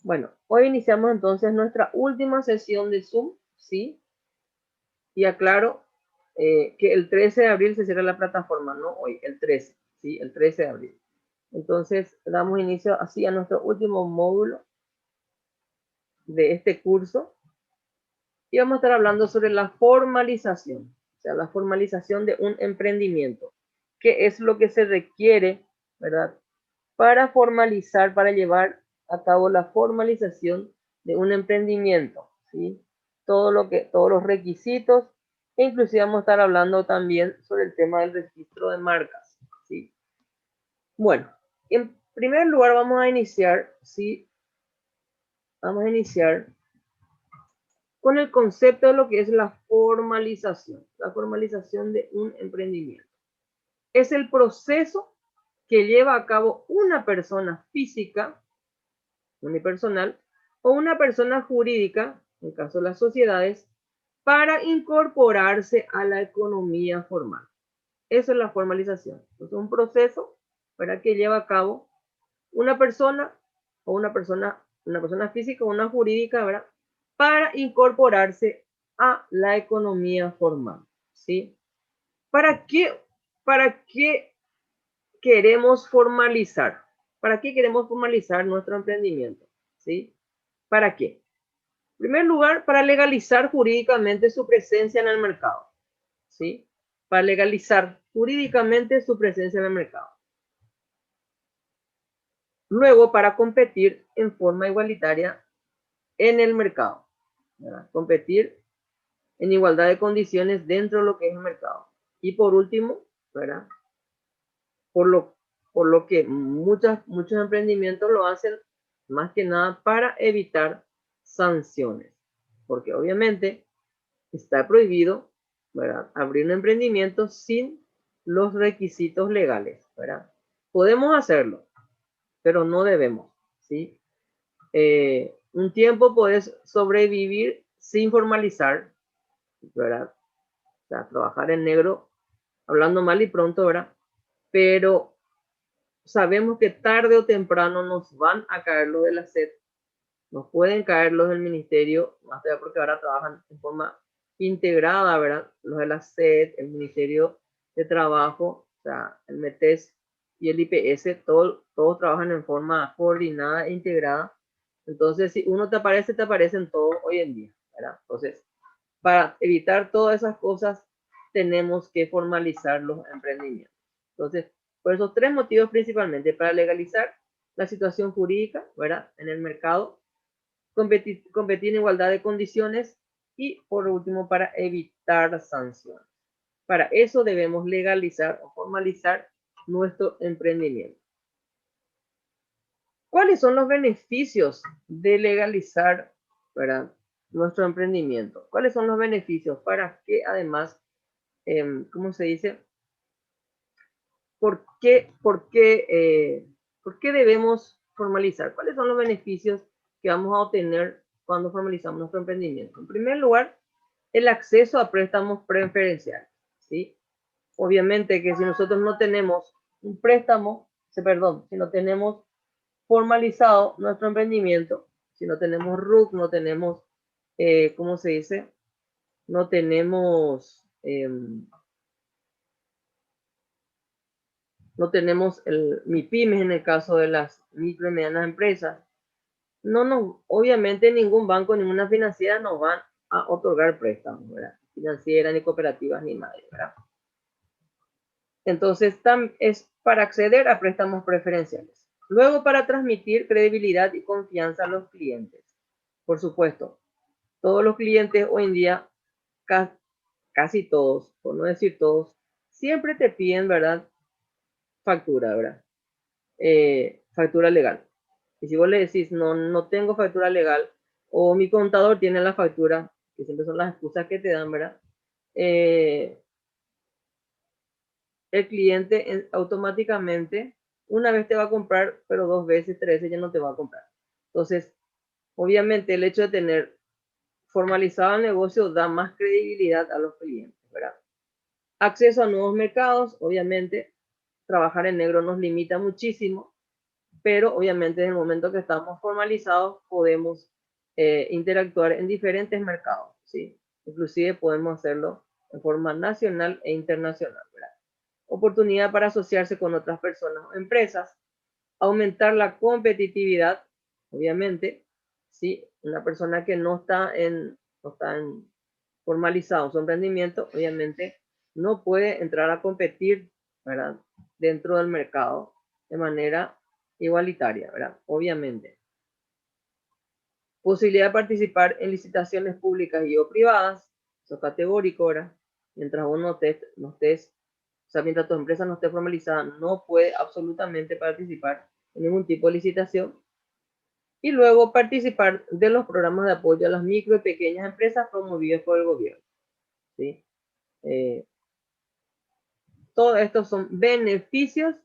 Bueno, hoy iniciamos entonces nuestra última sesión de Zoom, ¿sí? Y aclaro que el 13 de abril se cierra la plataforma, no hoy, el 13, ¿sí? El 13 de abril. Entonces, damos inicio así a nuestro último módulo de este curso y vamos a estar hablando sobre la formalización, o sea, la formalización de un emprendimiento. ¿Qué es lo que se requiere, verdad? Para formalizar, para llevar a cabo la formalización de un emprendimiento, ¿sí? Todos los requisitos, e inclusive vamos a estar hablando también sobre el tema del registro de marcas, ¿sí? Bueno, en primer lugar vamos a iniciar, ¿sí? Vamos a iniciar con el concepto de lo que es la formalización de un emprendimiento. Es el proceso que lleva a cabo una persona física unipersonal o una persona jurídica, en caso de las sociedades, para incorporarse a la economía formal. Eso es la formalización. Es un proceso para que lleva a cabo una persona o una persona física o una jurídica, ¿verdad? Para incorporarse a la economía formal, ¿sí? ¿Para qué, para qué queremos formalizar? ¿Para qué queremos formalizar nuestro emprendimiento? ¿Sí? ¿Para qué? En primer lugar, para legalizar jurídicamente su presencia en el mercado, ¿sí? Para legalizar jurídicamente su presencia en el mercado. Luego, para competir en forma igualitaria en el mercado, ¿verdad? Competir en igualdad de condiciones dentro de lo que es el mercado. Y por último, ¿verdad? Por lo, por lo que muchos emprendimientos lo hacen más que nada para evitar sanciones. Porque obviamente está prohibido, ¿verdad? Abrir un emprendimiento sin los requisitos legales, ¿verdad? Podemos hacerlo, pero no debemos, ¿sí? Un tiempo puedes sobrevivir sin formalizar, ¿verdad? O sea, trabajar en negro, hablando mal y pronto, ¿verdad? Pero sabemos que tarde o temprano nos van a caer los de la SED, nos pueden caer los del ministerio, más allá porque ahora trabajan en forma integrada, ¿verdad? Los de la SED, el Ministerio de Trabajo, o sea, el METES y el IPS, todos trabajan en forma coordinada e integrada. Entonces, si uno te aparecen todos hoy en día, ¿verdad? Entonces, para evitar todas esas cosas, tenemos que formalizar los emprendimientos. Entonces, por esos tres motivos principalmente, para legalizar la situación jurídica, ¿verdad? En el mercado, competir en igualdad de condiciones y, por último, para evitar sanciones. Para eso debemos legalizar o formalizar nuestro emprendimiento. ¿Cuáles son los beneficios de legalizar, ¿verdad?, nuestro emprendimiento? ¿Cuáles son los beneficios para que además, ¿cómo se dice? ¿Por qué debemos formalizar? ¿Cuáles son los beneficios que vamos a obtener cuando formalizamos nuestro emprendimiento? En primer lugar, el acceso a préstamos preferenciales, ¿sí? Obviamente que si nosotros no tenemos un préstamo, si no tenemos formalizado nuestro emprendimiento, si no tenemos RUC, no tenemos, ¿cómo se dice? No tenemos, no tenemos el MIPYMES en el caso de las micro y medianas empresas. Obviamente ningún banco, ninguna financiera nos van a otorgar préstamos, ¿verdad? Financiera, ni cooperativas, ni nadie, ¿verdad? Entonces, es para acceder a préstamos preferenciales. Luego, para transmitir credibilidad y confianza a los clientes. Por supuesto, todos los clientes hoy en día, casi todos, por no decir todos, siempre te piden, ¿verdad? Factura, ¿verdad? Factura legal. Y si vos le decís, no tengo factura legal, o mi contador tiene la factura, que siempre son las excusas que te dan, ¿verdad? El cliente automáticamente, una vez te va a comprar, pero 2 veces, 3 veces ya no te va a comprar. Entonces, obviamente el hecho de tener formalizado el negocio da más credibilidad a los clientes, ¿verdad? Acceso a nuevos mercados, obviamente, trabajar en negro nos limita muchísimo, pero obviamente en el momento que estamos formalizados podemos interactuar en diferentes mercados, ¿sí? Inclusive podemos hacerlo en forma nacional e internacional, ¿verdad? Oportunidad para asociarse con otras personas o empresas, aumentar la competitividad, obviamente, ¿sí? Una persona que no está formalizado su emprendimiento, obviamente no puede entrar a competir, ¿verdad? Dentro del mercado de manera igualitaria, ¿verdad? Obviamente. Posibilidad de participar en licitaciones públicas y o privadas, eso es categórico, ¿verdad? Mientras vos no estés, o sea, mientras tu empresa no esté formalizada, no puede absolutamente participar en ningún tipo de licitación. Y luego participar de los programas de apoyo a las micro y pequeñas empresas promovidos por el gobierno, ¿sí? Todos estos son beneficios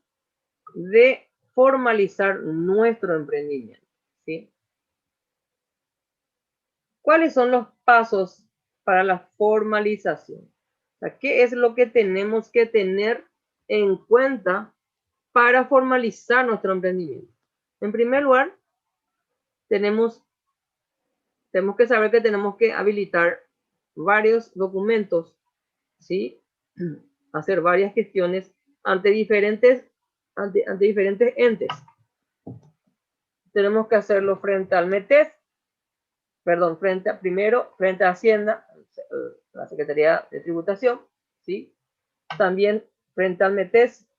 de formalizar nuestro emprendimiento, ¿sí? ¿Cuáles son los pasos para la formalización? O sea, ¿qué es lo que tenemos que tener en cuenta para formalizar nuestro emprendimiento? En primer lugar, tenemos que saber que tenemos que habilitar varios documentos, ¿sí? Hacer varias gestiones ante diferentes entes. Tenemos que hacerlo frente al METES, frente a Hacienda, la Secretaría de Tributación, ¿sí? También frente al METES,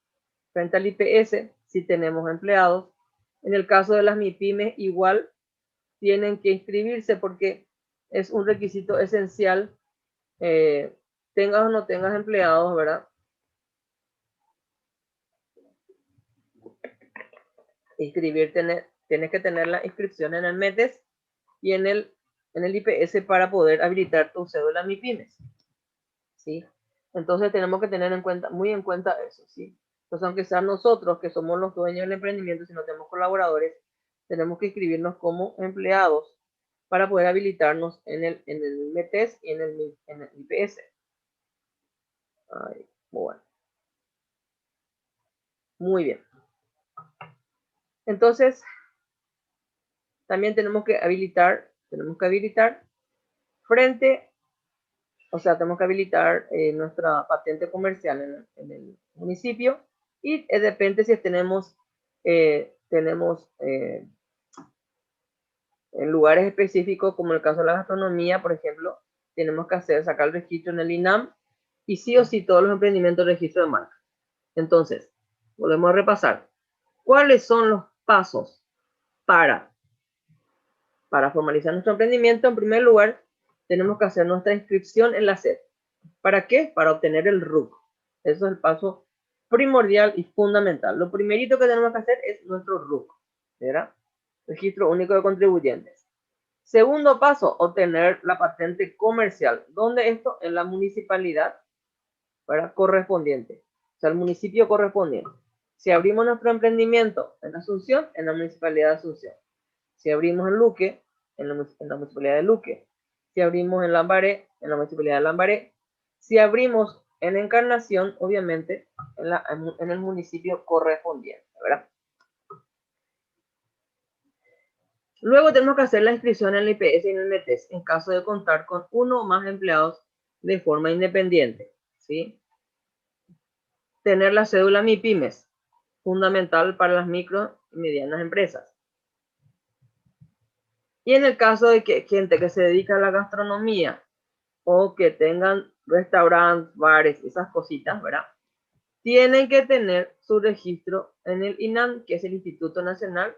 frente al IPS, si tenemos empleados. En el caso de las MIPYMES, igual tienen que inscribirse porque es un requisito esencial, tengas o no tengas empleados, ¿verdad? Tienes que tener la inscripción en el METES y en el IPS para poder habilitar tu cédula MIPYMES, ¿sí? Entonces tenemos que tener muy en cuenta eso, ¿sí? Entonces, aunque sean nosotros que somos los dueños del emprendimiento, si no tenemos colaboradores, tenemos que inscribirnos como empleados para poder habilitarnos en el METES y en el IPS. Ay, bueno. Muy bien. Entonces, también tenemos que habilitar tenemos que habilitar nuestra patente comercial en el municipio y depende si tenemos en lugares específicos, como el caso de la gastronomía, por ejemplo, tenemos que sacar el registro en el INAM y sí o sí todos los emprendimientos de registro de marca. Entonces, volvemos a repasar. ¿Cuáles son los pasos para formalizar nuestro emprendimiento? En primer lugar, tenemos que hacer nuestra inscripción en la SED. ¿Para qué? Para obtener el RUC. Eso es el paso primordial y fundamental. Lo primerito que tenemos que hacer es nuestro RUC, ¿verdad? Registro Único de Contribuyentes. Segundo paso, obtener la patente comercial. ¿Dónde esto? En la municipalidad, ¿verdad? Correspondiente. O sea, el municipio correspondiente. Si abrimos nuestro emprendimiento en Asunción, en la municipalidad de Asunción. Si abrimos en Luque, en la municipalidad de Luque. Si abrimos en Lambaré, en la municipalidad de Lambaré. Si abrimos en Encarnación, obviamente, en el municipio correspondiente, ¿verdad? Luego tenemos que hacer la inscripción en el IPS y en el METES en caso de contar con uno o más empleados de forma independiente, ¿sí? Tener la cédula MIPYMES, fundamental para las micro y medianas empresas. Y en el caso de que gente que se dedica a la gastronomía o que tengan restaurantes, bares, esas cositas, ¿verdad? Tienen que tener su registro en el INAN, que es el Instituto Nacional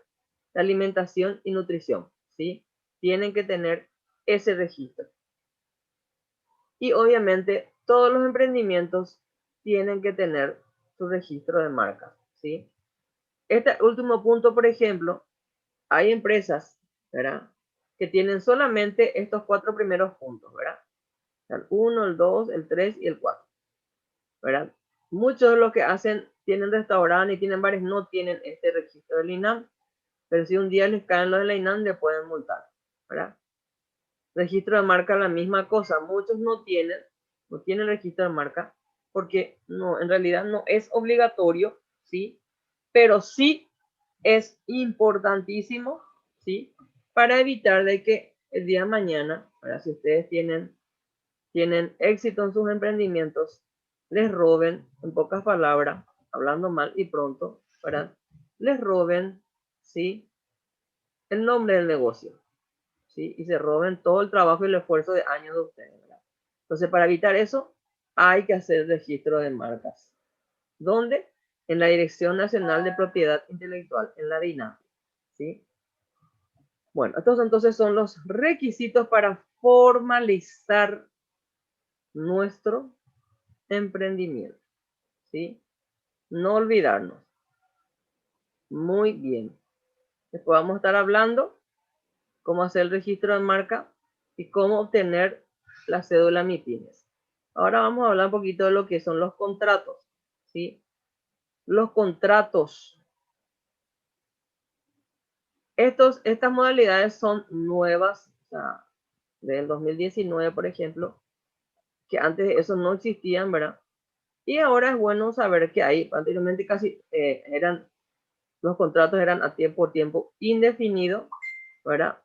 de Alimentación y Nutrición, ¿sí? Tienen que tener ese registro. Y obviamente todos los emprendimientos tienen que tener su registro de marca, ¿sí? Este último punto, por ejemplo, hay empresas, ¿verdad? Que tienen solamente estos 4 primeros puntos, ¿verdad? El 1, el 2, el 3 y el 4, ¿verdad? Muchos de los que tienen restaurantes y tienen bares no tienen este registro del INAM, pero si un día les caen los del INAM, le pueden multar, ¿verdad? Registro de marca, la misma cosa. Muchos no tienen registro de marca porque no, en realidad no es obligatorio, ¿sí? Pero sí es importantísimo, ¿sí? Para evitar de que el día de mañana, ahora si ustedes tienen éxito en sus emprendimientos, les roben, en pocas palabras, hablando mal y pronto, ¿verdad? Les roben, ¿sí? El nombre del negocio, ¿sí? Y se roben todo el trabajo y el esfuerzo de años de ustedes, ¿verdad? Entonces, para evitar eso, hay que hacer registro de marcas. ¿Dónde? En la Dirección Nacional de Propiedad Intelectual, en la DINAPI, ¿sí? Bueno, estos entonces son los requisitos para formalizar nuestro emprendimiento, ¿sí? No olvidarnos. Muy bien. Después vamos a estar hablando cómo hacer el registro de marca y cómo obtener la cédula MIPYMES. Ahora vamos a hablar un poquito de lo que son los contratos, ¿sí? Los contratos. Estas modalidades son nuevas, o sea, del 2019, por ejemplo, que antes de eso no existían, ¿verdad? Y ahora es bueno saber que hay, anteriormente casi los contratos eran a tiempo indefinido, ¿verdad?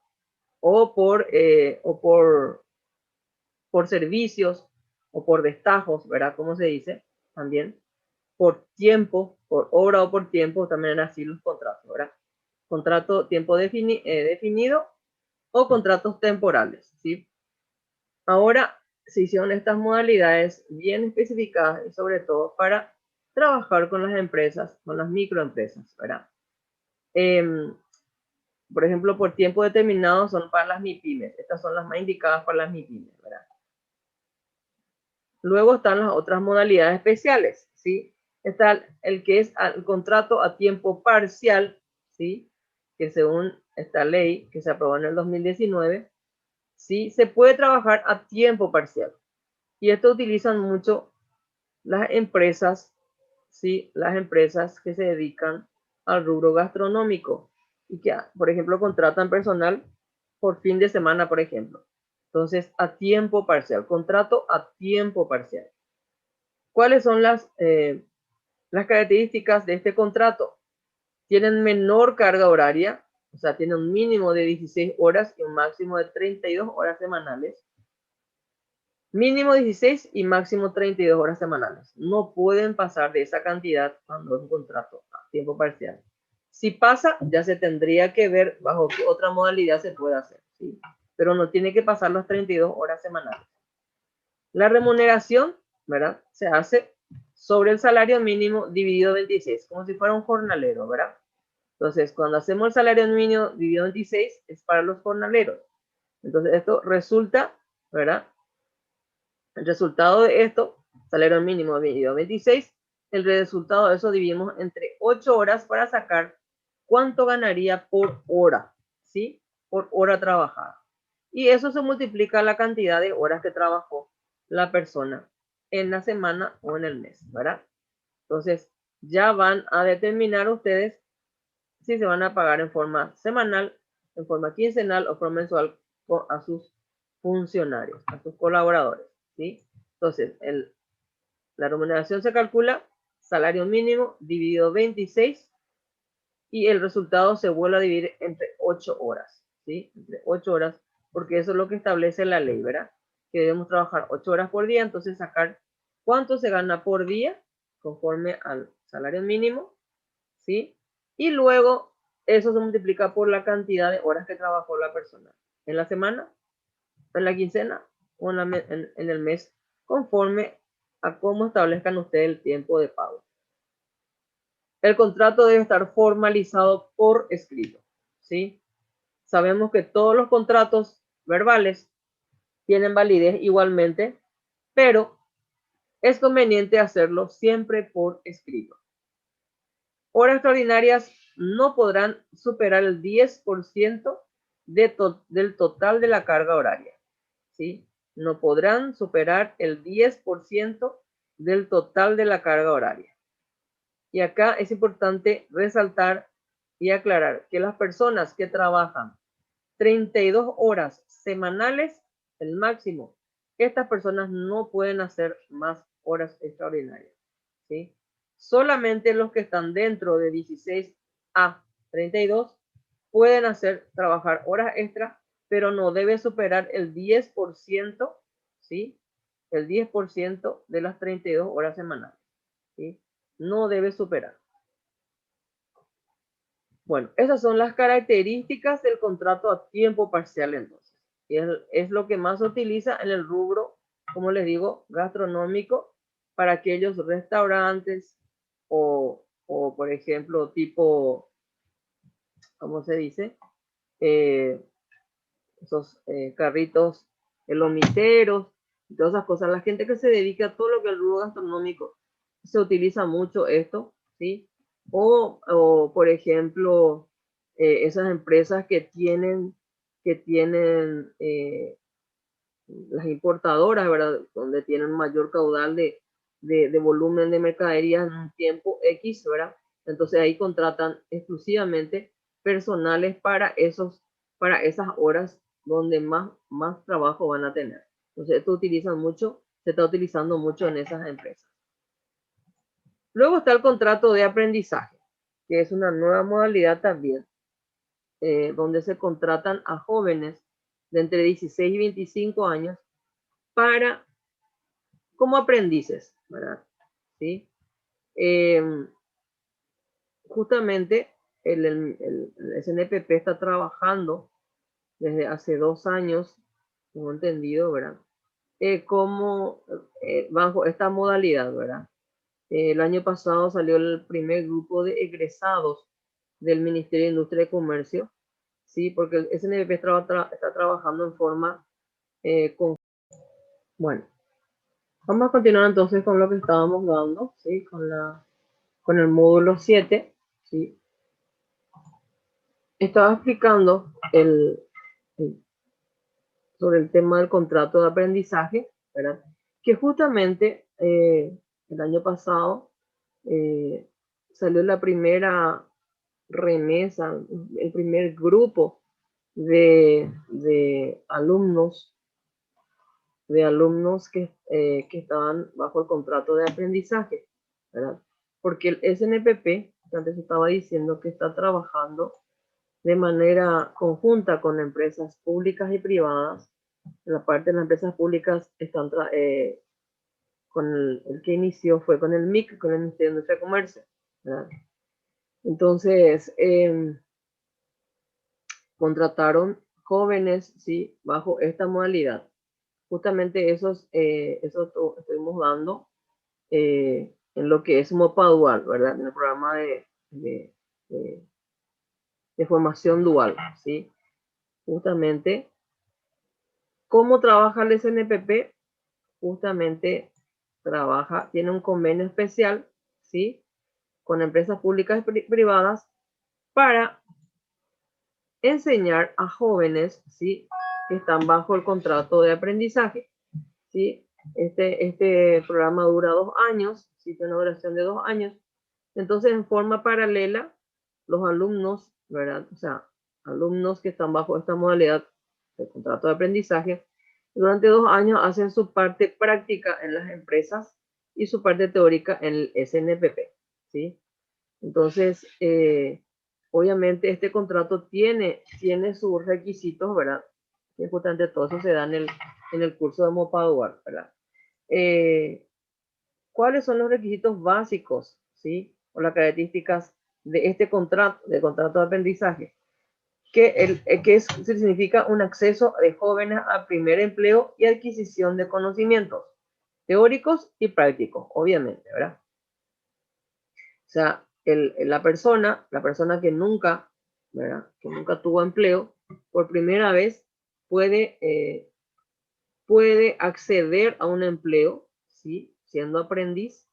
O por servicios o por destajos, ¿verdad? Como se dice también, por tiempo, por hora o por tiempo, también eran así los contratos, ¿verdad? Contrato tiempo definido o contratos temporales, ¿sí? Ahora se hicieron estas modalidades bien especificadas y sobre todo para trabajar con las empresas, con las microempresas, ¿verdad? Por ejemplo, por tiempo determinado son para las MIPYMES. Estas son las más indicadas para las MIPYMES, ¿verdad? Luego están las otras modalidades especiales, ¿sí? Está el que es el contrato a tiempo parcial, ¿sí? Que según esta ley que se aprobó en el 2019, ¿sí? Se puede trabajar a tiempo parcial. Y esto utilizan mucho las empresas, ¿sí? Las empresas que se dedican al rubro gastronómico y que, por ejemplo, contratan personal por fin de semana, por ejemplo. Entonces, a tiempo parcial, contrato a tiempo parcial. ¿Cuáles son las características de este contrato? Tienen menor carga horaria, o sea, tienen un mínimo de 16 horas y un máximo de 32 horas semanales. Mínimo 16 y máximo 32 horas semanales. No pueden pasar de esa cantidad cuando es un contrato a tiempo parcial. Si pasa, ya se tendría que ver bajo qué otra modalidad se puede hacer, ¿sí? Pero no tiene que pasar las 32 horas semanales. La remuneración, ¿verdad? Se hace sobre el salario mínimo dividido 26, como si fuera un jornalero, ¿verdad? Entonces, cuando hacemos el salario mínimo dividido 26, es para los jornaleros. Entonces, esto resulta, ¿verdad? El resultado de esto, salario mínimo dividido 26, el resultado de eso dividimos entre 8 horas para sacar cuánto ganaría por hora, ¿sí? Por hora trabajada. Y eso se multiplica la cantidad de horas que trabajó la persona en la semana o en el mes, ¿verdad? Entonces, ya van a determinar ustedes si se van a pagar en forma semanal, en forma quincenal o forma mensual a sus funcionarios, a sus colaboradores, ¿sí? Entonces, la remuneración se calcula salario mínimo dividido 26 y el resultado se vuelve a dividir entre 8 horas, ¿sí? Entre 8 horas, porque eso es lo que establece la ley, ¿verdad? Que debemos trabajar 8 horas por día, entonces sacar cuánto se gana por día conforme al salario mínimo, ¿sí? Y luego eso se multiplica por la cantidad de horas que trabajó la persona en la semana, en la quincena o en el mes, conforme a cómo establezcan ustedes el tiempo de pago. El contrato debe estar formalizado por escrito, ¿sí? Sabemos que todos los contratos verbales tienen validez igualmente, pero es conveniente hacerlo siempre por escrito. Horas extraordinarias no podrán superar el 10% del total de la carga horaria, ¿sí? No podrán superar el 10% del total de la carga horaria. Y acá es importante resaltar y aclarar que las personas que trabajan 32 horas semanales, el máximo, estas personas no pueden hacer más horas extraordinarias, ¿sí? Solamente los que están dentro de 16 a 32, pueden trabajar horas extra, pero no debe superar el 10%, ¿sí? El 10% de las 32 horas semanales, ¿sí? No debe superar. Bueno, esas son las características del contrato a tiempo parcial entonces. Y es lo que más se utiliza en el rubro, como les digo, gastronómico, para aquellos restaurantes o por ejemplo, tipo, ¿cómo se dice? Esos carritos lomiteros, todas esas cosas. La gente que se dedica a todo lo que es el rubro gastronómico, se utiliza mucho esto, ¿sí? O por ejemplo, esas empresas que tienen las importadoras, ¿verdad? Donde tienen mayor caudal de volumen de mercadería en un tiempo X, ¿verdad? Entonces ahí contratan exclusivamente personales para esas horas donde más trabajo van a tener. Entonces esto se está utilizando mucho en esas empresas. Luego está el contrato de aprendizaje, que es una nueva modalidad también, donde se contratan a jóvenes de entre 16 y 25 años como aprendices, ¿verdad? ¿Sí? Justamente el SNPP está trabajando desde hace 2 años, tengo entendido, ¿verdad? Como bajo esta modalidad, ¿verdad? El año pasado salió el primer grupo de egresados del Ministerio de Industria y Comercio, ¿sí? Porque el SNPP está trabajando en forma con... Bueno, vamos a continuar entonces con lo que estábamos dando, ¿sí? Con el módulo 7, ¿sí? Estaba explicando sobre el tema del contrato de aprendizaje, ¿verdad? Que justamente el año pasado salió la primera remesa, el primer grupo de alumnos que estaban bajo el contrato de aprendizaje, ¿verdad? Porque el SNPP, antes estaba diciendo que está trabajando de manera conjunta con empresas públicas y privadas. En la parte de las empresas públicas están con el que inició fue con el MIC, con el Ministerio de Industria y Comercio, ¿verdad? Entonces, contrataron jóvenes, ¿sí? Bajo esta modalidad. Justamente eso estuvimos dando en lo que es MOPA Dual, ¿verdad? En el programa de, de formación dual, ¿sí? Justamente, ¿cómo trabaja el SNPP? Justamente tiene un convenio especial, ¿sí? Con empresas públicas y privadas para enseñar a jóvenes, ¿sí? Que están bajo el contrato de aprendizaje, ¿sí? Este programa dura 2 años, ¿sí? Tiene una duración de 2 años. Entonces, en forma paralela, los alumnos, ¿verdad? O sea, alumnos que están bajo esta modalidad de contrato de aprendizaje, durante 2 años hacen su parte práctica en las empresas y su parte teórica en el SNPP, ¿sí? Entonces, obviamente este contrato tiene sus requisitos, ¿verdad? Que justamente todo eso se da en el curso de MOPA Dual, ¿verdad? ¿Cuáles son los requisitos básicos, ¿sí? O las características de este contrato, de aprendizaje? Que significa un acceso de jóvenes a primer empleo y adquisición de conocimientos teóricos y prácticos, obviamente, ¿verdad? O sea, la persona ¿verdad? Que nunca tuvo empleo, por primera vez puede acceder a un empleo, ¿sí? Siendo aprendiz,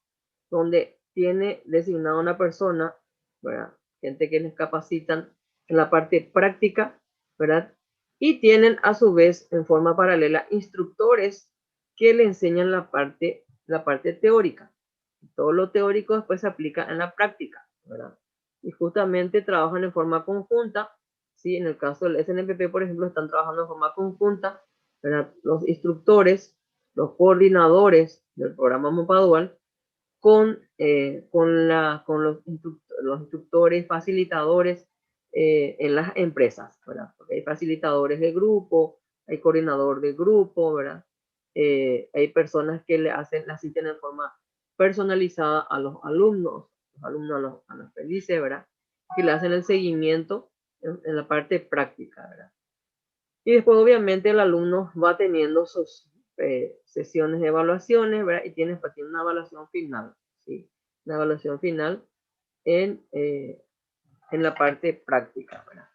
donde tiene designada una persona, ¿verdad? Gente que les capacitan en la parte práctica, ¿verdad? Y tienen a su vez en forma paralela instructores que le enseñan la parte teórica. Todo lo teórico después se aplica en la práctica, ¿verdad? Y justamente trabajan en forma conjunta, ¿sí? En el caso del SNPP, por ejemplo, están trabajando en forma conjunta, ¿verdad? Los instructores, los coordinadores del programa MOPA Dual, con los instructores, facilitadores en las empresas, ¿verdad? Porque hay facilitadores de grupo, hay coordinador de grupo, ¿verdad? Hay personas que le asisten en forma personalizada a los alumnos a los aprendices, ¿verdad? Que le hacen el seguimiento en la parte práctica, ¿verdad? Y después, obviamente, el alumno va teniendo sus sesiones de evaluaciones, ¿verdad? Y tiene una evaluación final, ¿sí? Una evaluación final en la parte práctica, ¿verdad?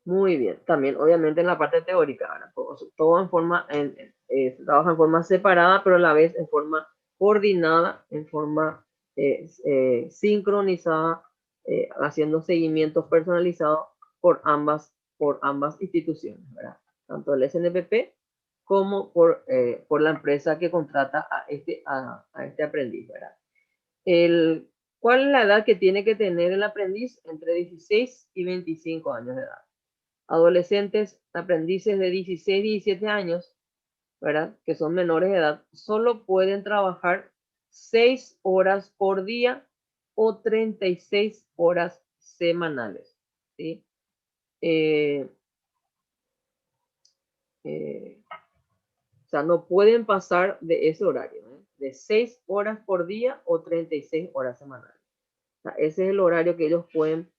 Muy bien. También, obviamente, en la parte teórica, ¿verdad? Todo en forma, se trabaja en forma separada, pero a la vez en forma coordinada, en forma sincronizada, haciendo seguimientos personalizados por ambas instituciones, ¿verdad? Tanto el SNPP como por la empresa que contrata a este aprendiz, ¿verdad? ¿Cuál es la edad que tiene que tener el aprendiz? Entre 16 y 25 años de edad. Adolescentes, aprendices de 16 y 17 años, ¿verdad? Que son menores de edad, solo pueden trabajar 6 horas por día o 36 horas semanales, ¿sí? O sea, no pueden pasar de ese horario, ¿eh? De 6 horas por día o 36 horas semanales. O sea, ese es el horario que ellos pueden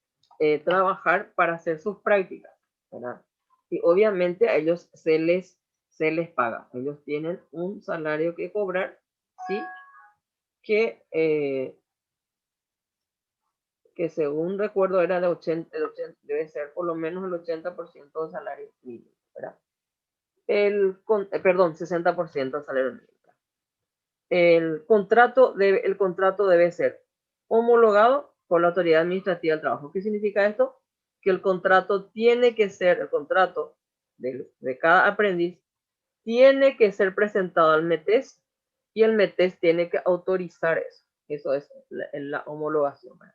trabajar para hacer sus prácticas, ¿verdad? Y obviamente a ellos se les paga. Ellos tienen un salario que cobrar, ¿sí? Que según recuerdo era de 80, debe ser por lo menos el 80% del salario mínimo, ¿verdad? Perdón, 60% del salario mínimo. El contrato debe ser homologado por la autoridad administrativa del trabajo. ¿Qué significa esto? Que el contrato tiene que ser, el contrato de cada aprendiz tiene que ser presentado al METES y el METES tiene que autorizar eso. Eso es la homologación, ¿verdad?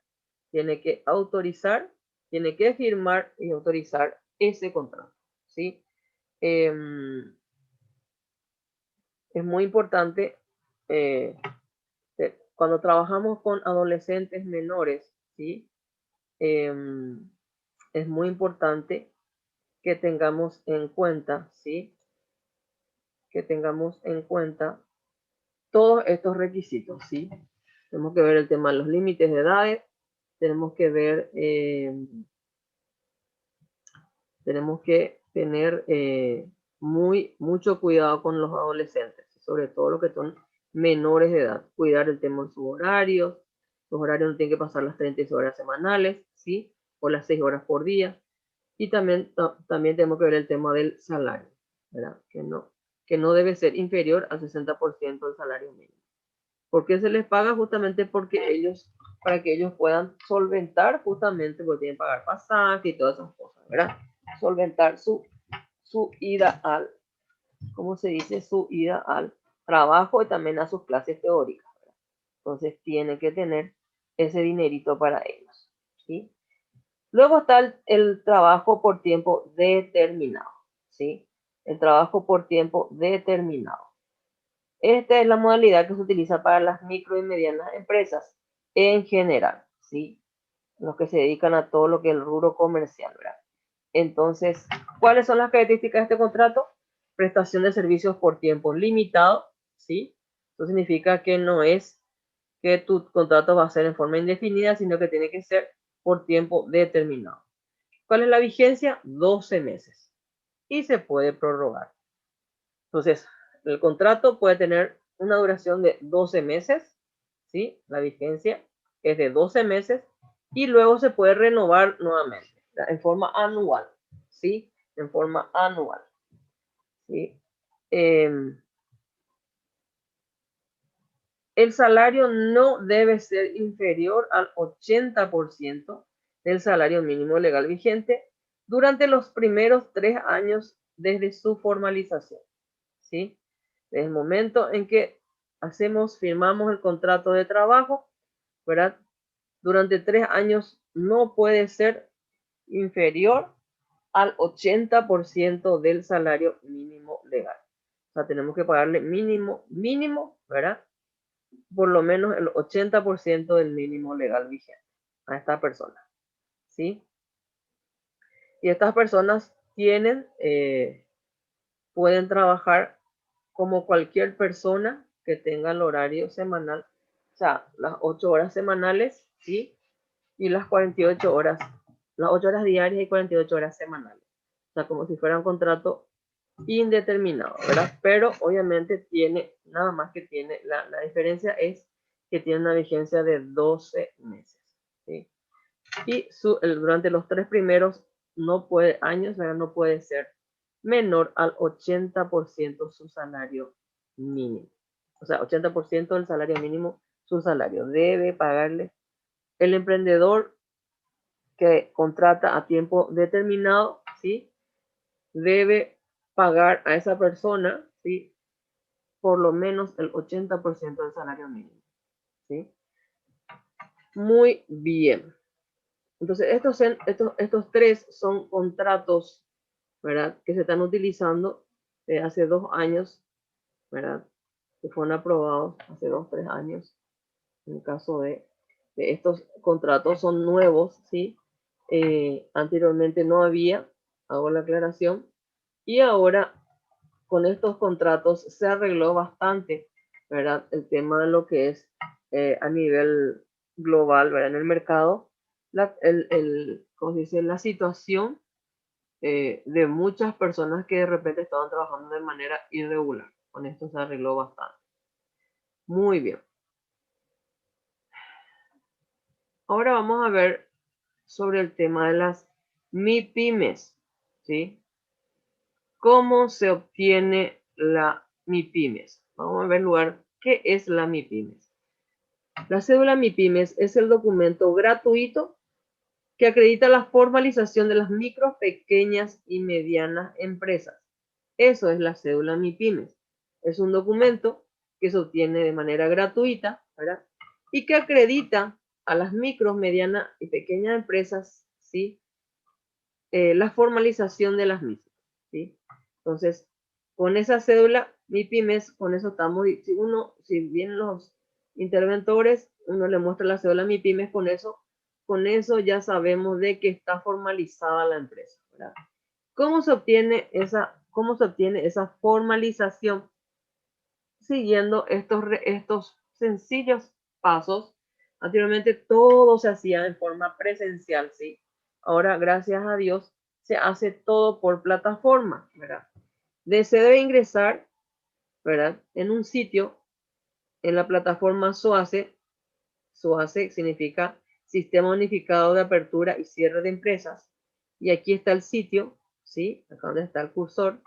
Tiene que autorizar, tiene que firmar y autorizar ese contrato, ¿sí? Es muy importante cuando trabajamos con adolescentes menores, ¿sí? Es muy importante que tengamos en cuenta, ¿sí? Que tengamos en cuenta todos estos requisitos, ¿sí? Tenemos que ver el tema de los límites de edades, tenemos que ver, tenemos que tener mucho cuidado con los adolescentes, sobre todo los que son menores de edad, cuidar el tema de sus horarios no tienen que pasar las 36 horas semanales, ¿sí? O las 6 horas por día. Y también tenemos que ver el tema del salario, ¿verdad? Que no debe ser inferior al 60% del salario mínimo. ¿Por qué se les paga? Justamente para que ellos puedan solventar, justamente porque tienen que pagar pasaje y todas esas cosas, ¿verdad? Solventar su ida ¿cómo se dice? Su ida al trabajo y también a sus clases teóricas, ¿verdad? Entonces tienen que tener ese dinerito para ellos, ¿sí? Luego está el trabajo por tiempo determinado, ¿sí? El trabajo por tiempo determinado. Esta es la modalidad que se utiliza para las micro y medianas empresas en general, ¿sí? Los que se dedican a todo lo que es el rubro comercial, ¿verdad? Entonces, ¿cuáles son las características de este contrato? Prestación de servicios por tiempo limitado, ¿sí? Eso significa que no es que tu contrato va a ser en forma indefinida, sino que tiene que ser por tiempo determinado. ¿Cuál es la vigencia? 12 meses. Y se puede prorrogar. Entonces, el contrato puede tener una duración de 12 meses, ¿sí? La vigencia es de 12 meses y luego se puede renovar nuevamente en forma anual, ¿sí? En forma anual, ¿sí? El salario no debe ser inferior al 80% del salario mínimo legal vigente durante los primeros 3 años desde su formalización, ¿sí? Desde el momento en que firmamos el contrato de trabajo, ¿verdad? Durante 3 años no puede ser inferior al 80% del salario mínimo legal. O sea, tenemos que pagarle mínimo, ¿verdad? Por lo menos el 80% del mínimo legal vigente a esta persona, ¿sí? Y estas personas pueden trabajar como cualquier persona que tenga el horario semanal, o sea, las 8 horas semanales, ¿sí? Y las 48 horas, las 8 horas diarias y 48 horas semanales. O sea, como si fuera un contrato indeterminado, ¿verdad? Pero obviamente tiene, nada más que tiene, la diferencia es que tiene una vigencia de 12 meses, ¿sí? Y durante los 3 primeros años, ¿verdad? No puede ser menor al 80% su salario mínimo. O sea, 80% del salario mínimo, su salario debe pagarle el emprendedor que contrata a tiempo determinado, ¿sí? Debe pagar a esa persona, ¿sí? Por lo menos el 80% del salario mínimo, ¿sí? Muy bien. Entonces, estos tres son contratos, ¿verdad? Que se están utilizando hace 2 años, ¿verdad? Que fueron aprobados hace 2, 3 años. En el caso de estos contratos son nuevos, ¿sí? Anteriormente no había, hago la aclaración, y ahora con estos contratos se arregló bastante, ¿verdad? El tema de lo que es a nivel global, ¿verdad? En el mercado, ¿cómo se dice? La situación de muchas personas que de repente estaban trabajando de manera irregular. Con esto se arregló bastante. Muy bien. Ahora vamos a ver sobre el tema de las MIPYMES, ¿sí? ¿Cómo se obtiene la MIPYMES? Vamos a ver lugar, ¿qué es la MIPYMES? La cédula MIPYMES es el documento gratuito que acredita la formalización de las micro, pequeñas y medianas empresas. Eso es la cédula MIPYMES. Es un documento que se obtiene de manera gratuita, ¿verdad? Y que acredita a las micro, medianas y pequeñas empresas, ¿sí? La formalización de las mismas, ¿sí? Entonces, con esa cédula MIPYMES, con eso estamos, si vienen los interventores, uno le muestra la cédula MIPYMES, con eso ya sabemos de que está formalizada la empresa, ¿verdad? ¿Cómo se obtiene esa formalización? Siguiendo estos sencillos pasos. Anteriormente todo se hacía en forma presencial, ¿sí? Ahora, gracias a Dios, se hace todo por plataforma, ¿verdad? Se debe ingresar, ¿verdad? En un sitio, en la plataforma SOACE. SOACE significa Sistema Unificado de Apertura y Cierre de Empresas. Y aquí está el sitio, ¿sí? Acá donde está el cursor.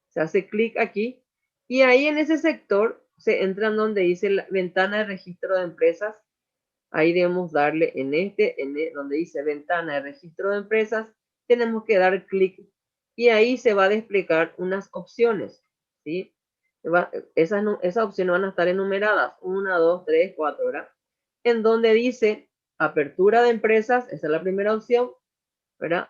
Se hace clic aquí y ahí en ese sector se entra en donde dice la ventana de registro de empresas. Ahí debemos darle donde dice ventana de registro de empresas, tenemos que dar clic y ahí se va a desplegar unas opciones, ¿sí? Esas opciones van a estar enumeradas, 1, 2, 3, 4, ¿verdad? En donde dice apertura de empresas, esa es la primera opción, ¿verdad?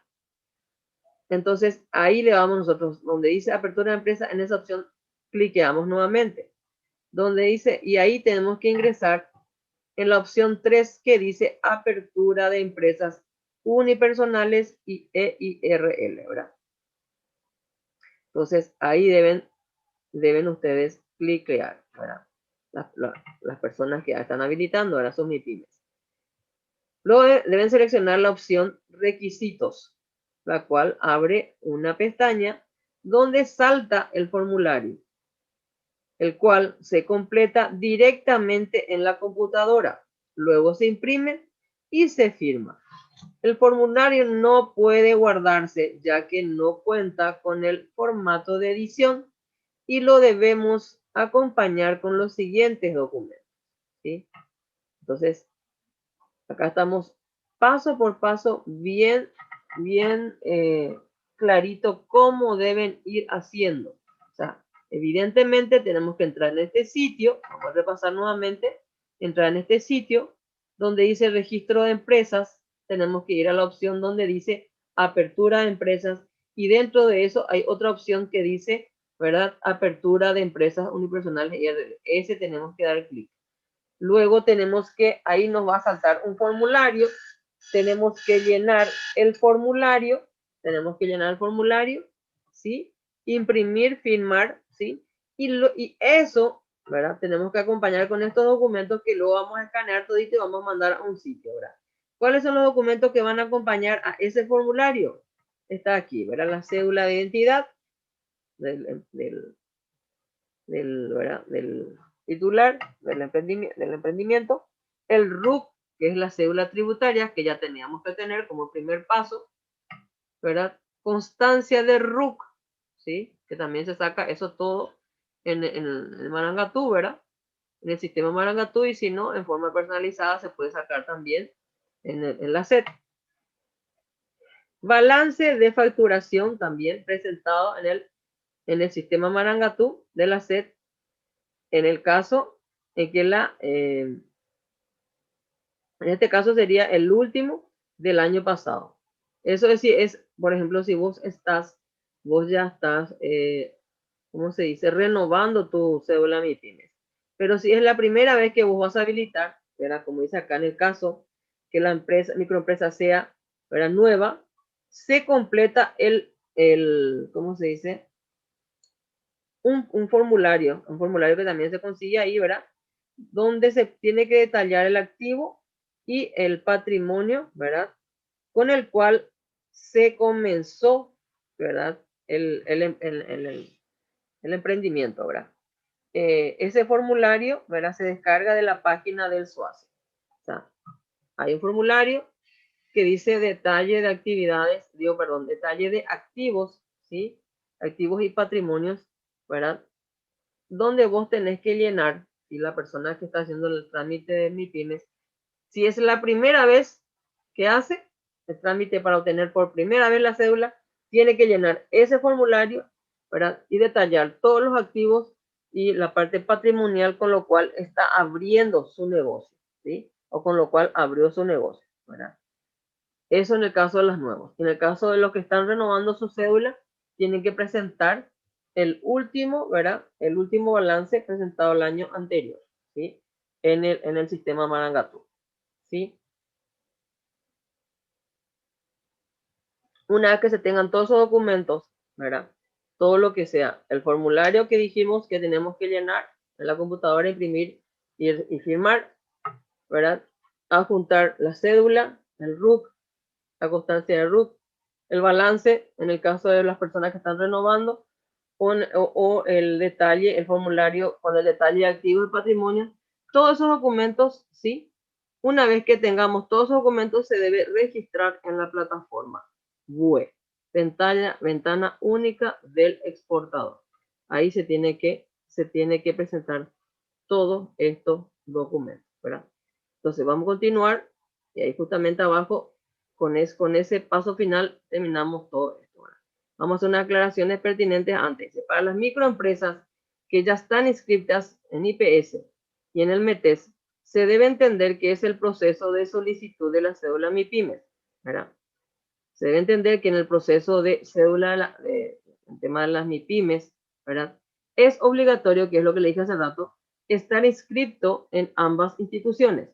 Entonces ahí le vamos nosotros, donde dice apertura de empresa, en esa opción cliqueamos nuevamente. Donde dice, y ahí tenemos que ingresar en la opción 3 que dice apertura de empresas unipersonales y EIRL, ¿verdad? Entonces ahí deben ustedes cliquear, ¿verdad? Las personas que ya están habilitando, ahora son MIPYMES. Luego deben seleccionar la opción requisitos, la cual abre una pestaña donde salta el formulario, el cual se completa directamente en la computadora. Luego se imprime y se firma. El formulario no puede guardarse ya que no cuenta con el formato de edición y lo debemos acompañar con los siguientes documentos, ¿sí? Entonces, acá estamos paso por paso, bien clarito cómo deben ir haciendo. O sea, evidentemente tenemos que entrar en este sitio, vamos a repasar nuevamente, entrar en este sitio donde dice registro de empresas, tenemos que ir a la opción donde dice apertura de empresas y dentro de eso hay otra opción que dice, ¿verdad? Apertura de empresas unipersonales y ese tenemos que dar clic. Luego tenemos que, ahí nos va a saltar un formulario tenemos que llenar el formulario, ¿sí? Imprimir, firmar, ¿sí? Y eso, ¿verdad? Tenemos que acompañar con estos documentos que luego vamos a escanear todito y vamos a mandar a un sitio, ¿verdad? ¿Cuáles son los documentos que van a acompañar a ese formulario? Está aquí, ¿verdad? La cédula de identidad del titular del emprendimiento, el RUC, que es la cédula tributaria, que ya teníamos que tener como primer paso, ¿verdad? Constancia de RUC, ¿sí? Que también se saca eso todo en el Marangatú, ¿verdad? En el sistema Marangatú, y si no, en forma personalizada se puede sacar también en la SET. Balance de facturación también presentado en el sistema Marangatú de la SET, en el caso en que en este caso sería el último del año pasado. Eso es, por ejemplo, si vos ya estás, ¿cómo se dice? Renovando tu cédula MIPYMES. Pero si es la primera vez que vos vas a habilitar, ¿verdad? Como dice acá en el caso, que la microempresa sea, ¿verdad? Nueva, se completa ¿cómo se dice? Un formulario que también se consigue ahí, ¿verdad? Donde se tiene que detallar el activo y el patrimonio, ¿verdad? Con el cual se comenzó, ¿verdad? El emprendimiento, ¿verdad? Ese formulario, ¿verdad? Se descarga de la página del SUACE. O sea, hay un formulario que dice detalle de actividades, detalle de activos, ¿sí? Activos y patrimonios, ¿verdad? Donde vos tenés que llenar, si la persona que está haciendo el trámite de MIPYMES, si es la primera vez que hace el trámite para obtener por primera vez la cédula, tiene que llenar ese formulario, ¿verdad? Y detallar todos los activos y la parte patrimonial con lo cual está abriendo su negocio, ¿sí? O con lo cual abrió su negocio, ¿verdad? Eso en el caso de los nuevos. En el caso de los que están renovando su cédula, tienen que presentar el último, ¿verdad? El último balance presentado el año anterior, ¿sí? En el sistema Marangatú, ¿sí? Una vez que se tengan todos esos documentos, ¿verdad? Todo lo que sea, el formulario que dijimos que tenemos que llenar en la computadora, imprimir y firmar, ¿verdad? Adjuntar la cédula, el RUC, la constancia del RUC, el balance en el caso de las personas que están renovando, o el detalle, el formulario con el detalle de activos y patrimonio. Todos esos documentos, ¿sí? Una vez que tengamos todos esos documentos, se debe registrar en la plataforma web, ventana única del exportador. Ahí se tiene que presentar todos estos documentos, ¿verdad? Entonces vamos a continuar, y ahí justamente abajo, con ese paso final, terminamos todo esto, ¿verdad? Vamos a hacer unas aclaraciones pertinentes antes. Para las microempresas que ya están inscritas en IPS y en el METES, se debe entender que es el proceso de solicitud de la cédula MIPYMES, ¿verdad? Se debe entender que en el proceso de cédula, el tema de las MIPYMES, ¿verdad? Es obligatorio, que es lo que le dije hace rato, estar inscrito en ambas instituciones.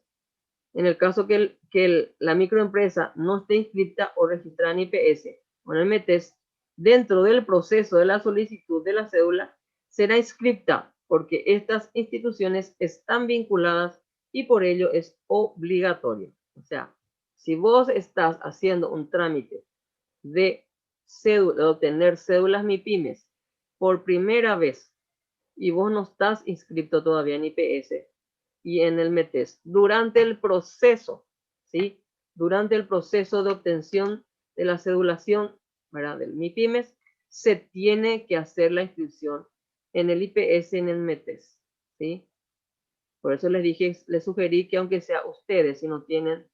En el caso que la microempresa no esté inscrita o registrada en IPS o en el METES, dentro del proceso de la solicitud de la cédula, será inscrita porque estas instituciones están vinculadas y por ello es obligatorio. O sea, si vos estás haciendo un trámite de obtener cédulas MIPYMES por primera vez y vos no estás inscrito todavía en IPS y en el METES, durante el proceso, ¿sí? Durante el proceso de obtención de la cedulación, ¿verdad? Del MIPYMES, se tiene que hacer la inscripción en el IPS, en el METES, ¿sí? Por eso les sugerí que aunque sea ustedes, si no tienen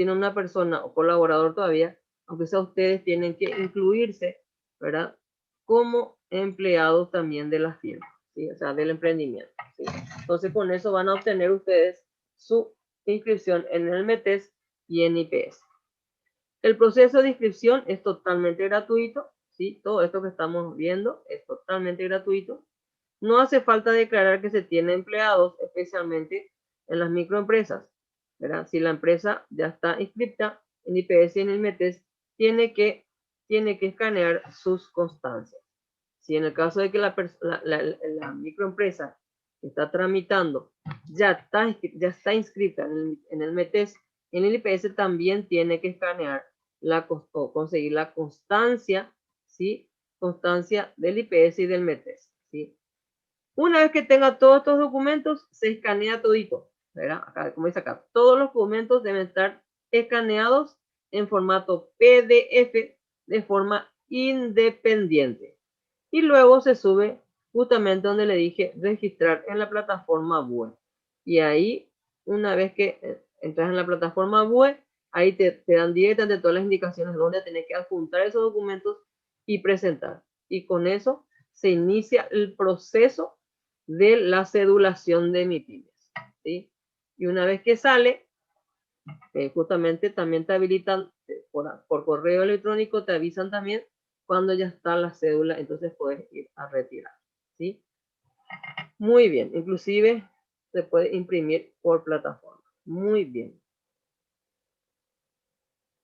una persona o colaborador todavía, aunque sea ustedes, tienen que incluirse, ¿verdad? Como empleados también de la firma, ¿sí? O sea, del emprendimiento, ¿sí? Entonces, con eso van a obtener ustedes su inscripción en el METES y en IPS. El proceso de inscripción es totalmente gratuito, ¿sí? Todo esto que estamos viendo es totalmente gratuito. No hace falta declarar que se tiene empleados, especialmente en las microempresas, ¿verdad? Si la empresa ya está inscripta, en IPS y en el METES, tiene que escanear sus constancias. Si en el caso de que la microempresa que está tramitando ya está inscrita en el METES, en el IPS también tiene que escanear o conseguir la constancia, ¿sí? Constancia del IPS y del METES, ¿sí? Una vez que tenga todos estos documentos, se escanea todito, ¿verdad? Acá, como dice acá, todos los documentos deben estar escaneados en formato PDF de forma independiente. Y luego se sube justamente donde le dije registrar en la plataforma BUE. Y ahí, una vez que entras en la plataforma BUE, ahí te dan directamente todas las indicaciones donde tenés que adjuntar esos documentos y presentar. Y con eso se inicia el proceso de la cedulación de MIPYMES, ¿sí? Y una vez que sale, justamente también te habilitan por correo electrónico, te avisan también cuando ya está la cédula, entonces puedes ir a retirar, ¿sí? Muy bien, inclusive se puede imprimir por plataforma. Muy bien.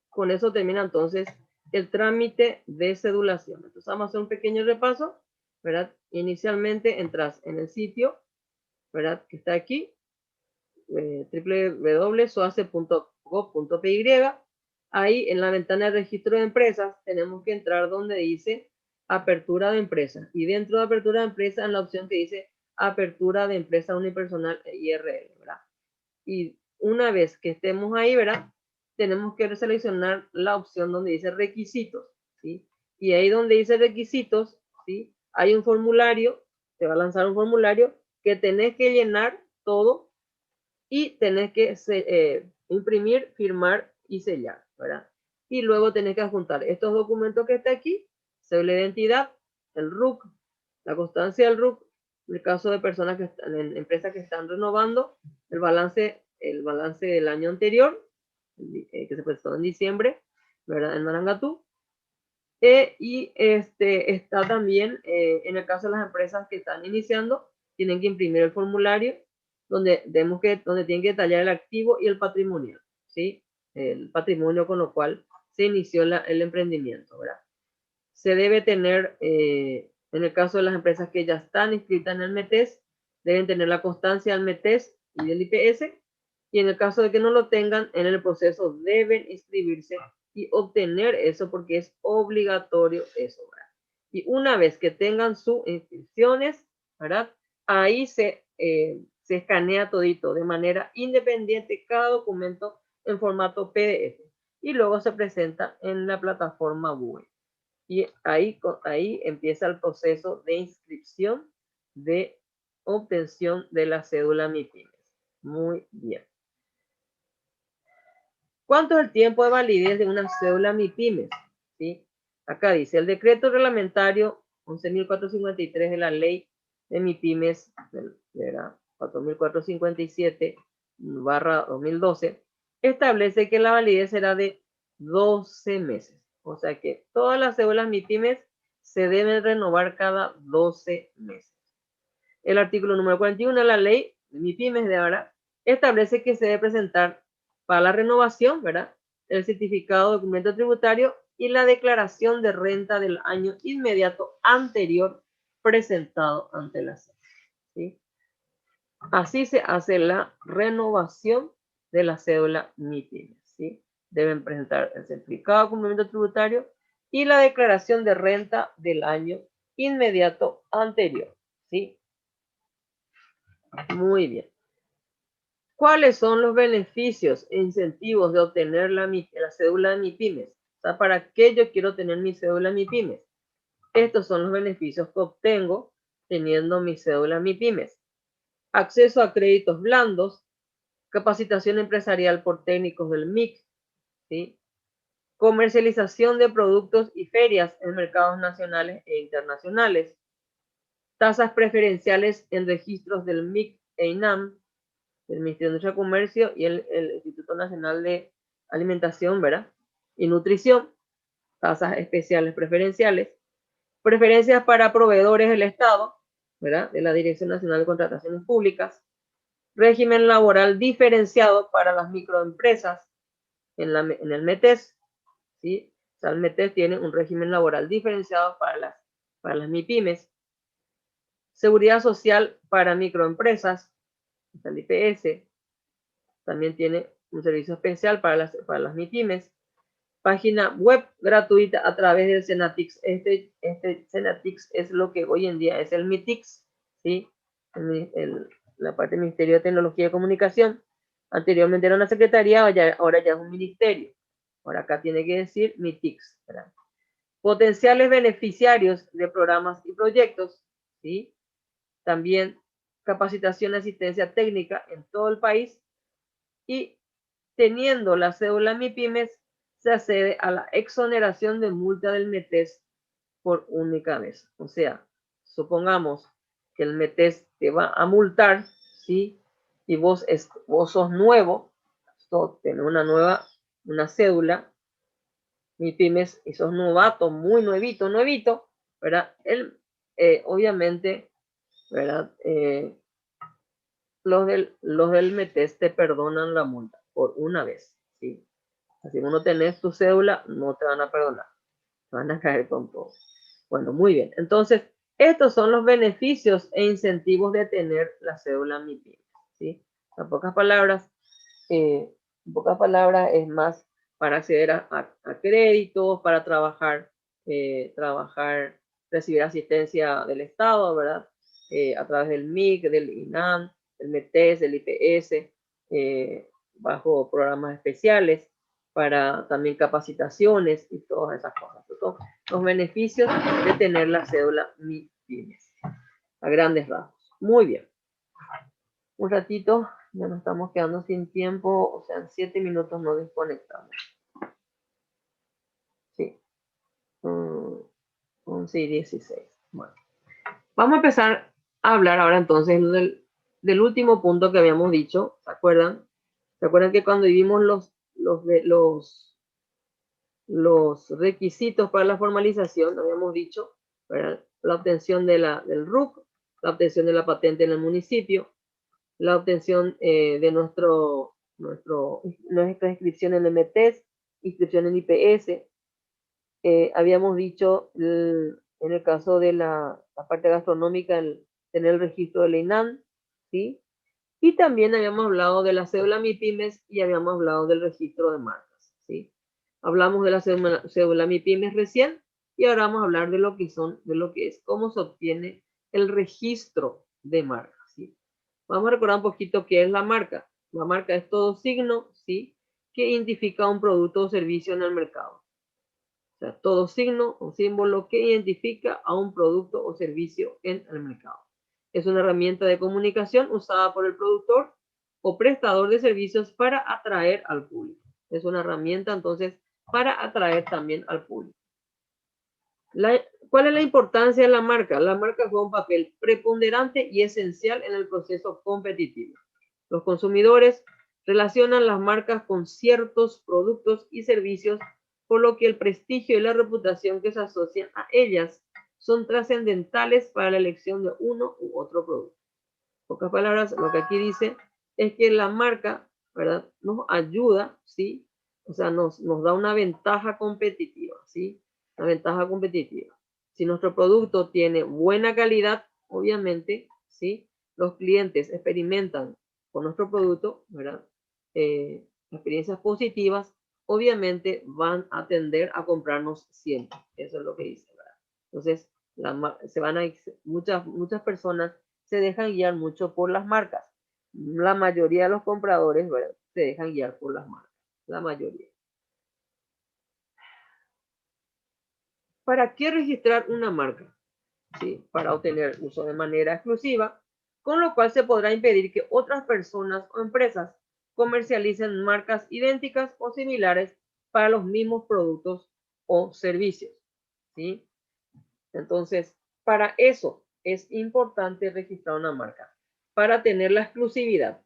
Con eso termina entonces el trámite de cedulación. Entonces vamos a hacer un pequeño repaso, ¿verdad? Inicialmente entras en el sitio, ¿verdad? Que está aquí, www.soace.gov.py. Ahí en la ventana de registro de empresas tenemos que entrar donde dice apertura de empresa. Y dentro de apertura de empresa en la opción que dice apertura de empresa unipersonal IRL, ¿verdad? Y una vez que estemos ahí, ¿verdad? Tenemos que seleccionar la opción donde dice requisitos, ¿sí? Y ahí donde dice requisitos, ¿sí? Hay un formulario, te va a lanzar un formulario que tenés que llenar todo y tenés que imprimir, firmar y sellar, ¿verdad? Y luego tenés que adjuntar estos documentos que está aquí, cédula de identidad, el RUC, la constancia del RUC, en el caso de personas que están en empresas que están renovando, el balance del año anterior, que se presentó en diciembre, ¿verdad? En Marangatú. Y está también, en el caso de las empresas que están iniciando, tienen que imprimir el formulario donde tienen que detallar el activo y el patrimonio, ¿sí? El patrimonio con lo cual se inició el emprendimiento, ¿verdad? Se debe tener, en el caso de las empresas que ya están inscritas en el METES, deben tener la constancia del METES y del IPS, y en el caso de que no lo tengan, en el proceso deben inscribirse y obtener eso porque es obligatorio eso, ¿verdad? Y una vez que tengan sus inscripciones, ¿verdad? Ahí se escanea todito de manera independiente cada documento en formato PDF y luego se presenta en la plataforma BUE. Y ahí empieza el proceso de inscripción de obtención de la cédula MIPYMES. Muy bien. ¿Cuánto es el tiempo de validez de una cédula MIPYMES? ¿Sí? Acá dice, el decreto reglamentario 11.453 de la ley de MIPYMES, era 4.457/2012, establece que la validez será de 12 meses. O sea que todas las cédulas MIPYMES se deben renovar cada 12 meses. El artículo número 41 de la ley de MIPYMES de ahora establece que se debe presentar para la renovación, ¿verdad? El certificado de documento tributario y la declaración de renta del año inmediato anterior presentado ante la SEC, ¿sí? Así se hace la renovación de la cédula MIPYMES, ¿sí? Deben presentar el certificado de cumplimiento tributario y la declaración de renta del año inmediato anterior, ¿sí? Muy bien. ¿Cuáles son los beneficios e incentivos de obtener la cédula de MIPYMES? O sea, ¿para qué yo quiero tener mi cédula MIPYMES? Estos son los beneficios que obtengo teniendo mi cédula MIPYMES. Acceso a créditos blandos, capacitación empresarial por técnicos del MIC, ¿sí? Comercialización de productos y ferias en mercados nacionales e internacionales, tasas preferenciales en registros del MIC e INAM, del Ministerio de Industria y Comercio y el Instituto Nacional de Alimentación, ¿verdad? Y Nutrición, tasas especiales preferenciales, preferencias para proveedores del Estado, ¿verdad? De la Dirección Nacional de Contrataciones Públicas, régimen laboral diferenciado para las microempresas, en el METES, ¿sí? O sea, el METES tiene un régimen laboral diferenciado para las MIPYMES, seguridad social para microempresas, el IPS, también tiene un servicio especial para las MIPYMES, página web gratuita a través del Senatix. Este Senatix es lo que hoy en día es el MITIX, ¿sí? La parte del Ministerio de Tecnología y Comunicación. Anteriormente era una secretaría, ahora ya es un ministerio. Ahora acá tiene que decir MITIX, ¿verdad? Potenciales beneficiarios de programas y proyectos, ¿sí? También capacitación y asistencia técnica en todo el país, y teniendo la cédula MIPYMES se accede a la exoneración de multa del METES por única vez. O sea, supongamos que el METES te va a multar, ¿sí? Y vos sos nuevo, tenés una cédula MIPYMES y sos novato, muy nuevito, ¿verdad? Obviamente, ¿verdad? Los del METES te perdonan la multa por una vez, ¿sí? Así que no tenés tu cédula, no te van a perdonar, te van a caer con todo. Bueno, muy bien. Entonces, estos son los beneficios e incentivos de tener la cédula MIPYME, ¿sí? En pocas palabras, es más para acceder a créditos, para trabajar, recibir asistencia del Estado, ¿verdad? A través del MIC, del INAM, del METES, del IPS, bajo programas especiales, para también capacitaciones y todas esas cosas. Son los beneficios de tener la cédula MIPYMES, a grandes rasgos. Muy bien. Un ratito, ya nos estamos quedando sin tiempo, o sea, en 7 minutos nos desconectamos. Sí. 11 y 16. Bueno. Vamos a empezar a hablar ahora entonces del último punto que habíamos dicho. ¿Se acuerdan? ¿Se acuerdan que cuando vimos los requisitos para la formalización, habíamos dicho, ¿verdad? La obtención del RUC, la obtención de la patente en el municipio, la obtención de nuestra inscripción en el METES, inscripción en IPS. Habíamos dicho en el caso de la parte gastronómica, tener el registro de la INAN, ¿sí? Y también habíamos hablado de la cédula MIPYMES y habíamos hablado del registro de marcas, ¿sí? Hablamos de la cédula MIPYMES recién y ahora vamos a hablar de lo que es cómo se obtiene el registro de marcas, ¿sí? Vamos a recordar un poquito qué es la marca. La marca es todo signo, ¿sí? Que identifica un producto o servicio en el mercado. O sea, todo signo o símbolo que identifica a un producto o servicio en el mercado. Es una herramienta de comunicación usada por el productor o prestador de servicios para atraer al público. Es una herramienta entonces para atraer también al público. ¿Cuál es la importancia de la marca? La marca juega un papel preponderante y esencial en el proceso competitivo. Los consumidores relacionan las marcas con ciertos productos y servicios, por lo que el prestigio y la reputación que se asocian a ellas son trascendentales para la elección de uno u otro producto. En pocas palabras, lo que aquí dice es que la marca, ¿verdad?, nos ayuda, ¿sí? O sea, nos da una ventaja competitiva, ¿sí? Una ventaja competitiva. Si nuestro producto tiene buena calidad, obviamente, ¿sí? Los clientes experimentan con nuestro producto, ¿verdad? Experiencias positivas, obviamente van a tender a comprarnos siempre. Eso es lo que dice, ¿verdad? Entonces, muchas personas se dejan guiar mucho por las marcas. La mayoría de los compradores, ¿verdad?, se dejan guiar por las marcas. La mayoría. ¿Para qué registrar una marca? ¿Sí? Para obtener uso de manera exclusiva, con lo cual se podrá impedir que otras personas o empresas comercialicen marcas idénticas o similares para los mismos productos o servicios, ¿sí? Entonces, para eso es importante registrar una marca, para tener la exclusividad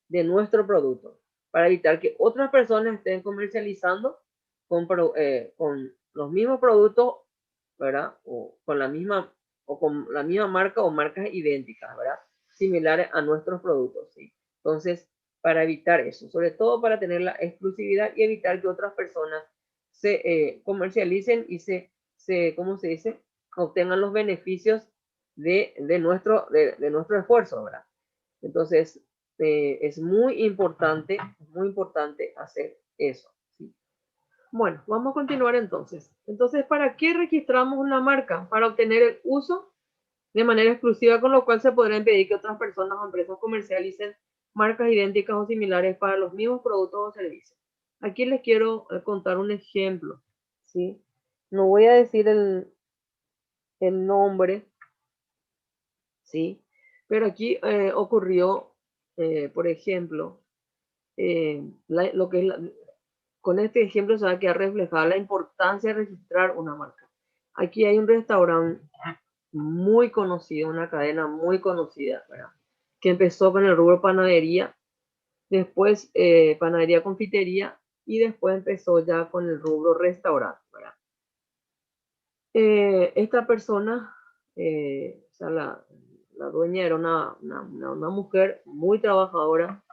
de nuestro producto, para evitar que otras personas estén comercializando con los mismos productos, ¿verdad? O con la misma marca o marcas idénticas, ¿verdad? Similares a nuestros productos, ¿sí? Entonces, para evitar eso, sobre todo para tener la exclusividad y evitar que otras personas se comercialicen y ¿cómo se dice? Obtengan los beneficios de nuestro esfuerzo, ¿verdad? Entonces, es muy importante hacer eso. ¿Sí? Bueno, vamos a continuar entonces. Entonces, ¿para qué registramos una marca? Para obtener el uso de manera exclusiva, con lo cual se podrá impedir que otras personas o empresas comercialicen marcas idénticas o similares para los mismos productos o servicios. Aquí les quiero contar un ejemplo, ¿sí? No voy a decir el nombre, ¿sí? Pero aquí ocurrió, por ejemplo, lo que es con este ejemplo se va a quedar reflejada la importancia de registrar una marca. Aquí hay un restaurante muy conocido, una cadena muy conocida, ¿verdad? Que empezó con el rubro panadería, después panadería confitería y después empezó ya con el rubro restaurante, ¿verdad? Esta persona, o sea, la dueña era una mujer muy trabajadora,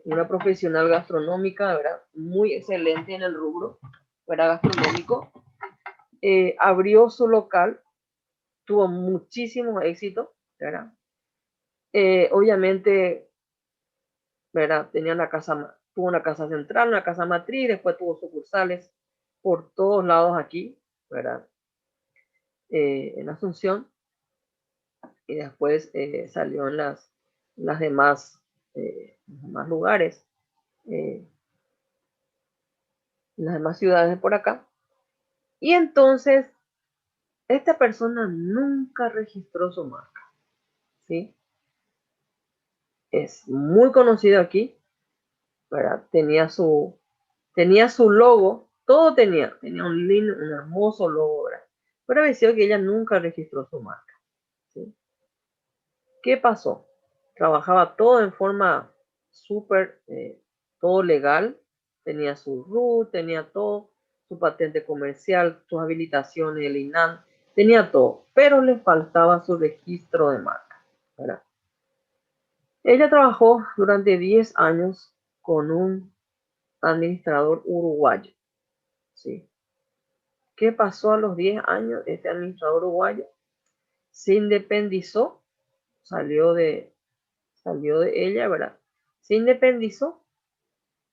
una profesional gastronómica, ¿verdad? Muy excelente en el rubro, ¿verdad? Gastronómico. Abrió su local, tuvo muchísimo éxito, ¿verdad? Obviamente, ¿verdad? Tuvo una casa central, una casa matriz, después tuvo sucursales por todos lados aquí, ¿verdad? En Asunción, y después salió en las demás lugares, en las demás ciudades de por acá. Y entonces, esta persona nunca registró su marca, ¿sí? Es muy conocido aquí, ¿verdad? Tenía su logo, todo tenía un lindo, un hermoso logo, ¿verdad? Pero decía que ella nunca registró su marca, ¿sí? ¿Qué pasó? Trabajaba todo en forma súper, todo legal, tenía su RUT, tenía todo, su patente comercial, sus habilitaciones, el INAN, tenía todo, pero le faltaba su registro de marca, ¿verdad? Ella trabajó durante 10 años con un administrador uruguayo, ¿sí? ¿Qué pasó a los 10 años? Este administrador uruguayo se independizó, salió de ella, ¿verdad? Se independizó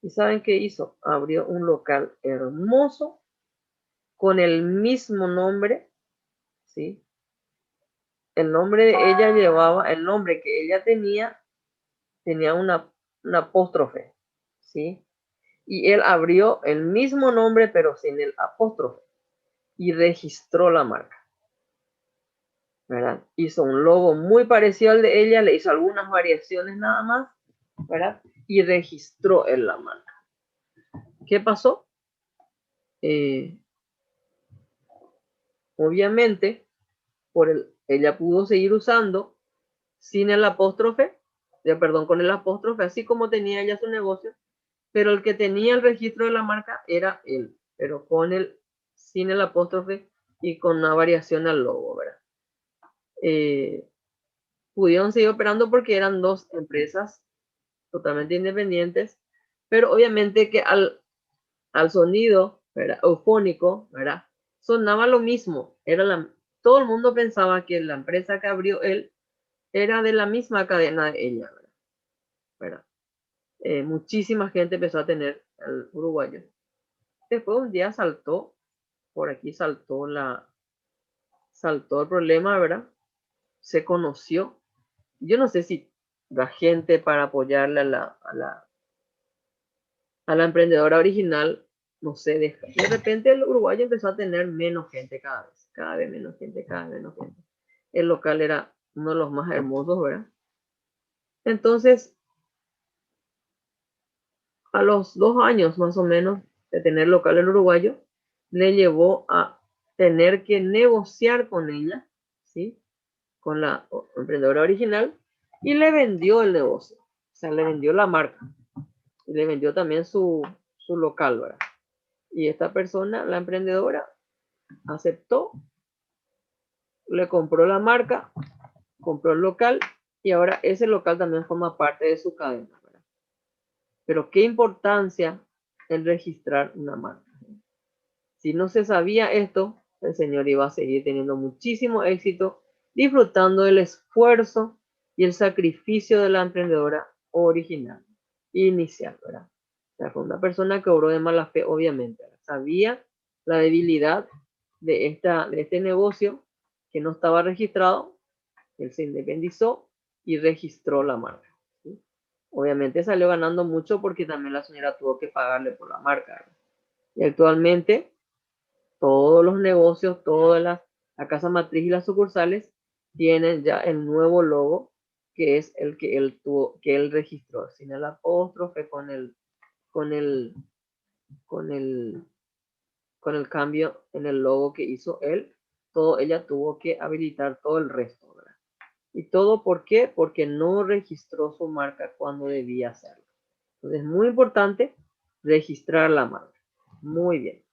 y ¿saben qué hizo? Abrió un local hermoso con el mismo nombre, ¿sí? El nombre de ella llevaba, el nombre que ella tenía una apóstrofe, ¿sí? Y él abrió el mismo nombre pero sin el apóstrofe y registró la marca, ¿verdad? Hizo un logo muy parecido al de ella, le hizo algunas variaciones nada más, ¿verdad? Y registró en la marca. ¿Qué pasó? Obviamente, ella pudo seguir usando sin el apóstrofe, perdón, con el apóstrofe, así como tenía ella su negocio, pero el que tenía el registro de la marca era él, pero sin el apóstrofe y con una variación al logo, ¿verdad? Pudieron seguir operando porque eran dos empresas totalmente independientes, pero obviamente que al sonido, ¿verdad? Eufónico, ¿verdad? Sonaba lo mismo, todo el mundo pensaba que la empresa que abrió él era de la misma cadena de ella, ¿verdad? Muchísima gente empezó a tener el uruguayo. Después un día por aquí saltó el problema, ¿verdad? Se conoció. Yo no sé si la gente para apoyarle a la emprendedora original, no sé, de repente el uruguayo empezó a tener menos gente cada vez menos gente, cada vez menos gente. El local era uno de los más hermosos, ¿verdad? Entonces, a los 2 años más o menos de tener local el uruguayo, le llevó a tener que negociar con ella, ¿sí? Con la emprendedora original, y le vendió el negocio, o sea, le vendió la marca, y le vendió también su local, ¿verdad? Y esta persona, la emprendedora, aceptó, le compró la marca, compró el local, y ahora ese local también forma parte de su cadena, ¿verdad? Pero qué importancia en registrar una marca. Si no se sabía esto, el señor iba a seguir teniendo muchísimo éxito, disfrutando del esfuerzo y el sacrificio de la emprendedora original, inicial, ¿verdad? O sea, fue una persona que obró de mala fe, obviamente. Sabía la debilidad de este negocio que no estaba registrado, él se independizó y registró la marca. ¿Sí? Obviamente salió ganando mucho porque también la señora tuvo que pagarle por la marca, ¿verdad? Y actualmente todos los negocios, todas la casa matriz y las sucursales tienen ya el nuevo logo que es el que él tuvo, que él registró, sin el apóstrofe, con el, con el, con el cambio en el logo que hizo él, todo, ella tuvo que habilitar todo el resto, ¿verdad? ¿Y todo por qué? Porque no registró su marca cuando debía hacerlo. Entonces es muy importante registrar la marca. Muy bien.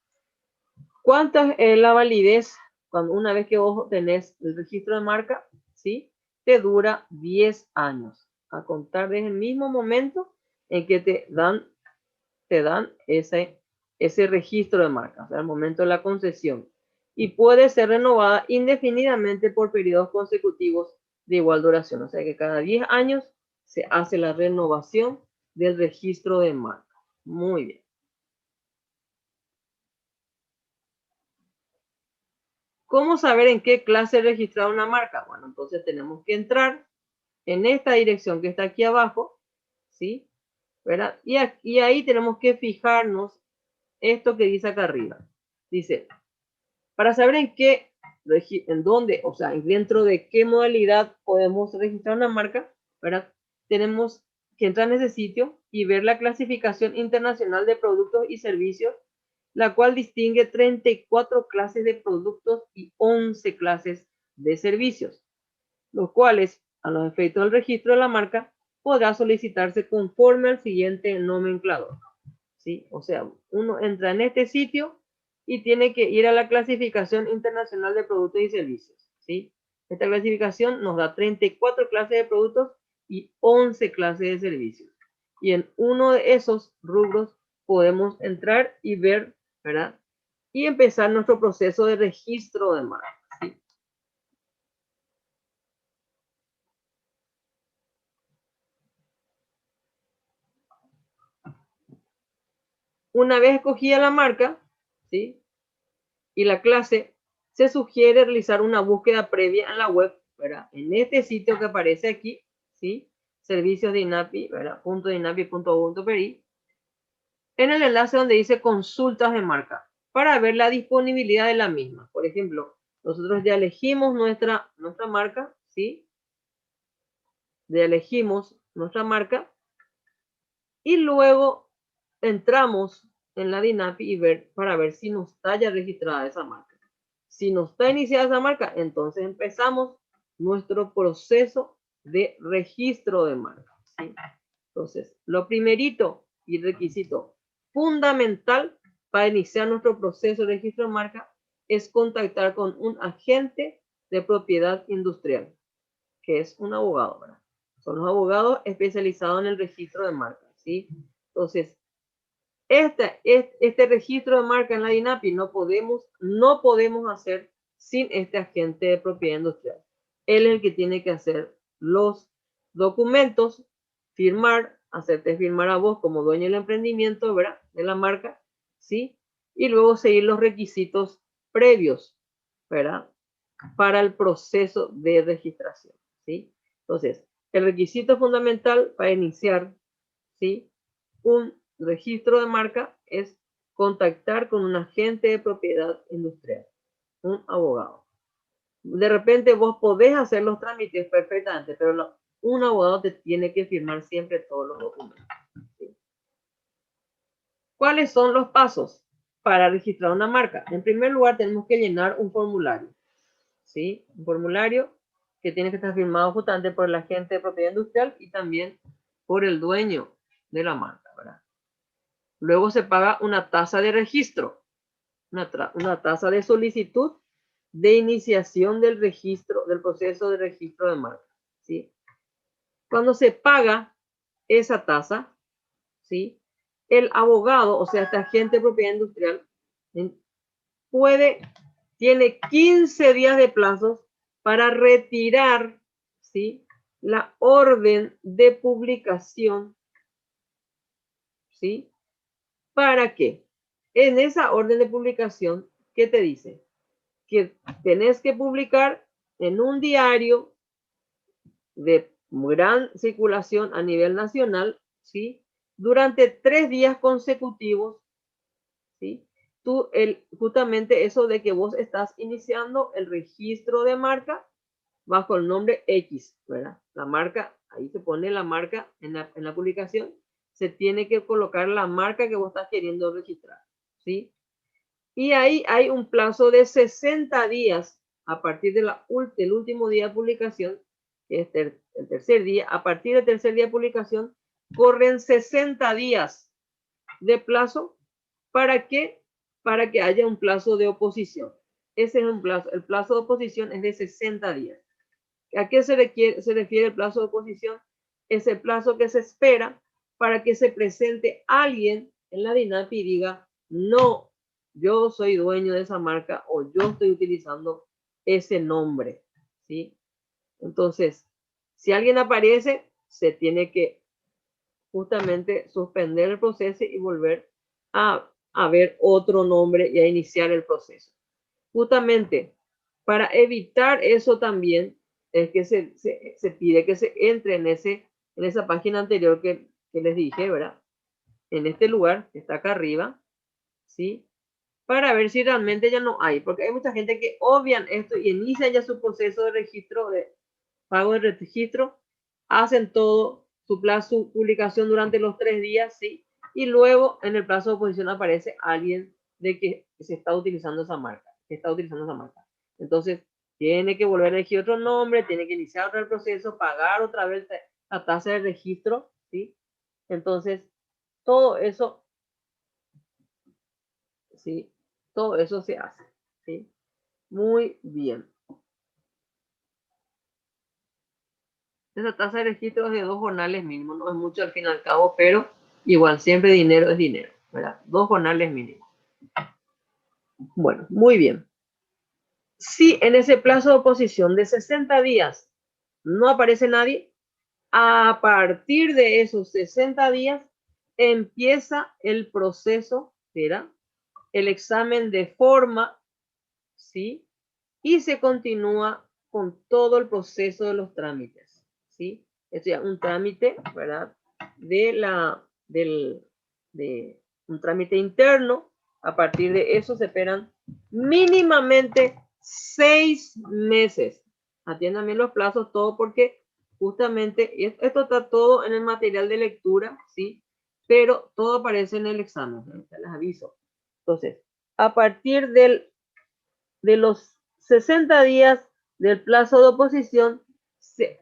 ¿Cuánta es la validez? Cuando una vez que vos tenés el registro de marca, ¿sí? Te dura 10 años, a contar desde el mismo momento en que te dan ese registro de marca, o sea, el momento de la concesión. Y puede ser renovada indefinidamente por periodos consecutivos de igual duración. O sea que cada 10 años se hace la renovación del registro de marca. Muy bien. ¿Cómo saber en qué clase registrar una marca? Bueno, entonces tenemos que entrar en esta dirección que está aquí abajo, ¿sí? ¿Verdad? Y ahí tenemos que fijarnos esto que dice acá arriba. Dice, para saber en dónde, o sea, dentro de qué modalidad podemos registrar una marca, ¿verdad? Tenemos que entrar en ese sitio y ver la clasificación internacional de productos y servicios, la cual distingue 34 clases de productos y 11 clases de servicios, los cuales, a los efectos del registro de la marca, podrá solicitarse conforme al siguiente nomenclador. ¿Sí? O sea, uno entra en este sitio y tiene que ir a la clasificación internacional de productos y servicios. ¿Sí? Esta clasificación nos da 34 clases de productos y 11 clases de servicios. Y en uno de esos rubros podemos entrar y ver, ¿verdad? Y empezar nuestro proceso de registro de marca. ¿Sí? Una vez escogida la marca, ¿sí? Y la clase, se sugiere realizar una búsqueda previa en la web, ¿verdad? En este sitio que aparece aquí, ¿sí? Servicios de INAPI, ¿verdad? .inapi.gov.py, en el enlace donde dice consultas de marca, para ver la disponibilidad de la misma. Por ejemplo, nosotros ya elegimos nuestra marca, ¿sí? Ya elegimos nuestra marca y luego entramos en la DINAPI para ver si nos está ya registrada esa marca. Si no está iniciada esa marca, entonces empezamos nuestro proceso de registro de marca. ¿Sí? Entonces, lo primerito y requisito fundamental para iniciar nuestro proceso de registro de marca es contactar con un agente de propiedad industrial, que es un abogado, ¿verdad? Son los abogados especializados en el registro de marca, ¿sí? Entonces, este registro de marca en la DINAPI no podemos hacer sin este agente de propiedad industrial. Él es el que tiene que hacer los documentos, firmar, hacerte firmar a vos como dueño del emprendimiento, ¿verdad? De la marca, ¿sí? Y luego seguir los requisitos previos, ¿verdad? Para el proceso de registración, ¿sí? Entonces, el requisito fundamental para iniciar, ¿sí? Un registro de marca es contactar con un agente de propiedad industrial, un abogado. De repente vos podés hacer los trámites perfectamente, pero un abogado te tiene que firmar siempre todos los documentos. ¿Sí? ¿Cuáles son los pasos para registrar una marca? En primer lugar, tenemos que llenar un formulario. ¿Sí? Un formulario que tiene que estar firmado justamente por el agente de propiedad industrial y también por el dueño de la marca, ¿verdad? Luego se paga una tasa de registro, una tasa de solicitud de iniciación del registro, del proceso de registro de marca, ¿sí? Cuando se paga esa tasa, ¿sí? El abogado, o sea, este agente de propiedad industrial, tiene 15 días de plazo para retirar, ¿sí?, la orden de publicación, ¿sí? ¿Para qué? En esa orden de publicación, ¿qué te dice? Que tenés que publicar en un diario de gran circulación a nivel nacional, ¿sí?, durante 3 días consecutivos, ¿sí? Justamente eso de que vos estás iniciando el registro de marca bajo el nombre X, ¿verdad? La marca, ahí se pone la marca en la publicación, se tiene que colocar la marca que vos estás queriendo registrar, ¿sí? Y ahí hay un plazo de 60 días a partir del último día de publicación, que es el tercer día. A partir del tercer día de publicación, corren 60 días de plazo para que haya un plazo de oposición. Ese es un plazo. El plazo de oposición es de 60 días. ¿A qué se refiere el plazo de oposición? Es el plazo que se espera para que se presente alguien en la DINAPI y diga, no, yo soy dueño de esa marca o yo estoy utilizando ese nombre, ¿sí? Entonces, si alguien aparece, se tiene que justamente suspender el proceso y volver a ver otro nombre y a iniciar el proceso. Justamente para evitar eso también es que se pide que se entre en esa página anterior que les dije, ¿verdad? En este lugar que está acá arriba, ¿sí? Para ver si realmente ya no hay, porque hay mucha gente que obvian esto y inician ya su proceso de registro, de pago de registro, hacen todo, su publicación durante los 3 días, ¿sí? Y luego en el plazo de oposición aparece alguien de que se está utilizando esa marca, Entonces, tiene que volver a elegir otro nombre, tiene que iniciar otro proceso, pagar otra vez la tasa de registro, ¿sí? Entonces, todo eso, ¿sí? Todo eso se hace, ¿sí? Muy bien. Esa tasa de registro es de 2 jornales mínimos, no es mucho al fin y al cabo, pero igual siempre dinero es dinero, ¿verdad? 2 jornales mínimos. Bueno, muy bien. Si en ese plazo de oposición de 60 días no aparece nadie, a partir de esos 60 días empieza el proceso, ¿verdad? El examen de forma, ¿sí? Y se continúa con todo el proceso de los trámites, ¿sí? Es ya un trámite, ¿verdad? De un trámite interno. A partir de eso se esperan mínimamente 6 meses. Atiendan bien los plazos, todo porque justamente esto está todo en el material de lectura, ¿sí? Pero todo aparece en el examen, ya les aviso. Entonces, a partir de los 60 días del plazo de oposición, se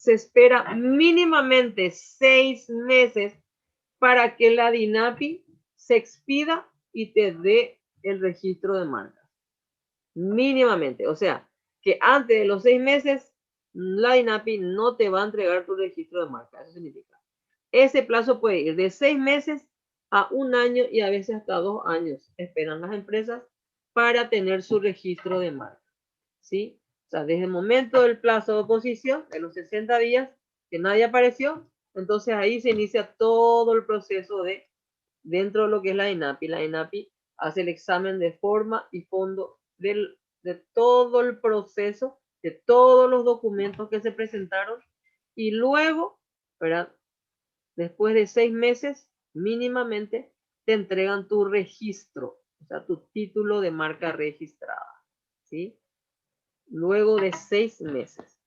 espera mínimamente 6 meses para que la DINAPI se expida y te dé el registro de marcas. Mínimamente. O sea, que antes de los 6 meses, la DINAPI no te va a entregar tu registro de marcas. Eso significa. Ese plazo puede ir de 6 meses a 1 año y a veces hasta 2 años. Esperan las empresas para tener su registro de marca, ¿sí? O sea, desde el momento del plazo de oposición, de los 60 días, que nadie apareció, entonces ahí se inicia todo el proceso dentro de lo que es la INAPI. La INAPI hace el examen de forma y fondo de todo el proceso, de todos los documentos que se presentaron, y luego, ¿verdad? Después de 6 meses, mínimamente, te entregan tu registro, o sea, tu título de marca registrada, ¿sí? Luego de 6 meses,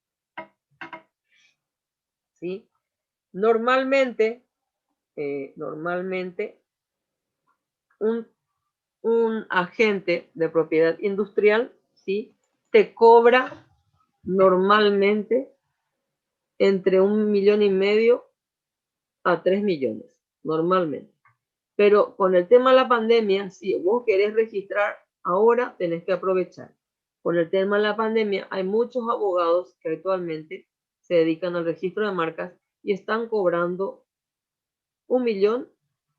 ¿sí? Normalmente, un agente de propiedad industrial, ¿sí?, te cobra normalmente entre 1,5 millones a 3 millones, normalmente. Pero con el tema de la pandemia, si vos querés registrar ahora, tenés que aprovechar. Con el tema de la pandemia, hay muchos abogados que actualmente se dedican al registro de marcas y están cobrando 1 millón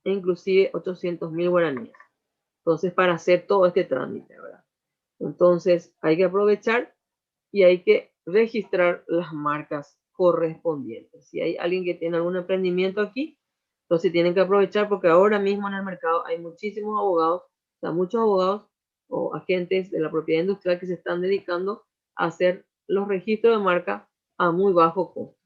e inclusive 800.000 guaraníes. Entonces, para hacer todo este trámite, ¿verdad? Entonces, hay que aprovechar y hay que registrar las marcas correspondientes. Si hay alguien que tiene algún emprendimiento aquí, entonces tienen que aprovechar porque ahora mismo en el mercado hay muchísimos abogados, o sea, muchos abogados o agentes de la propiedad industrial que se están dedicando a hacer los registros de marca a muy bajo costo,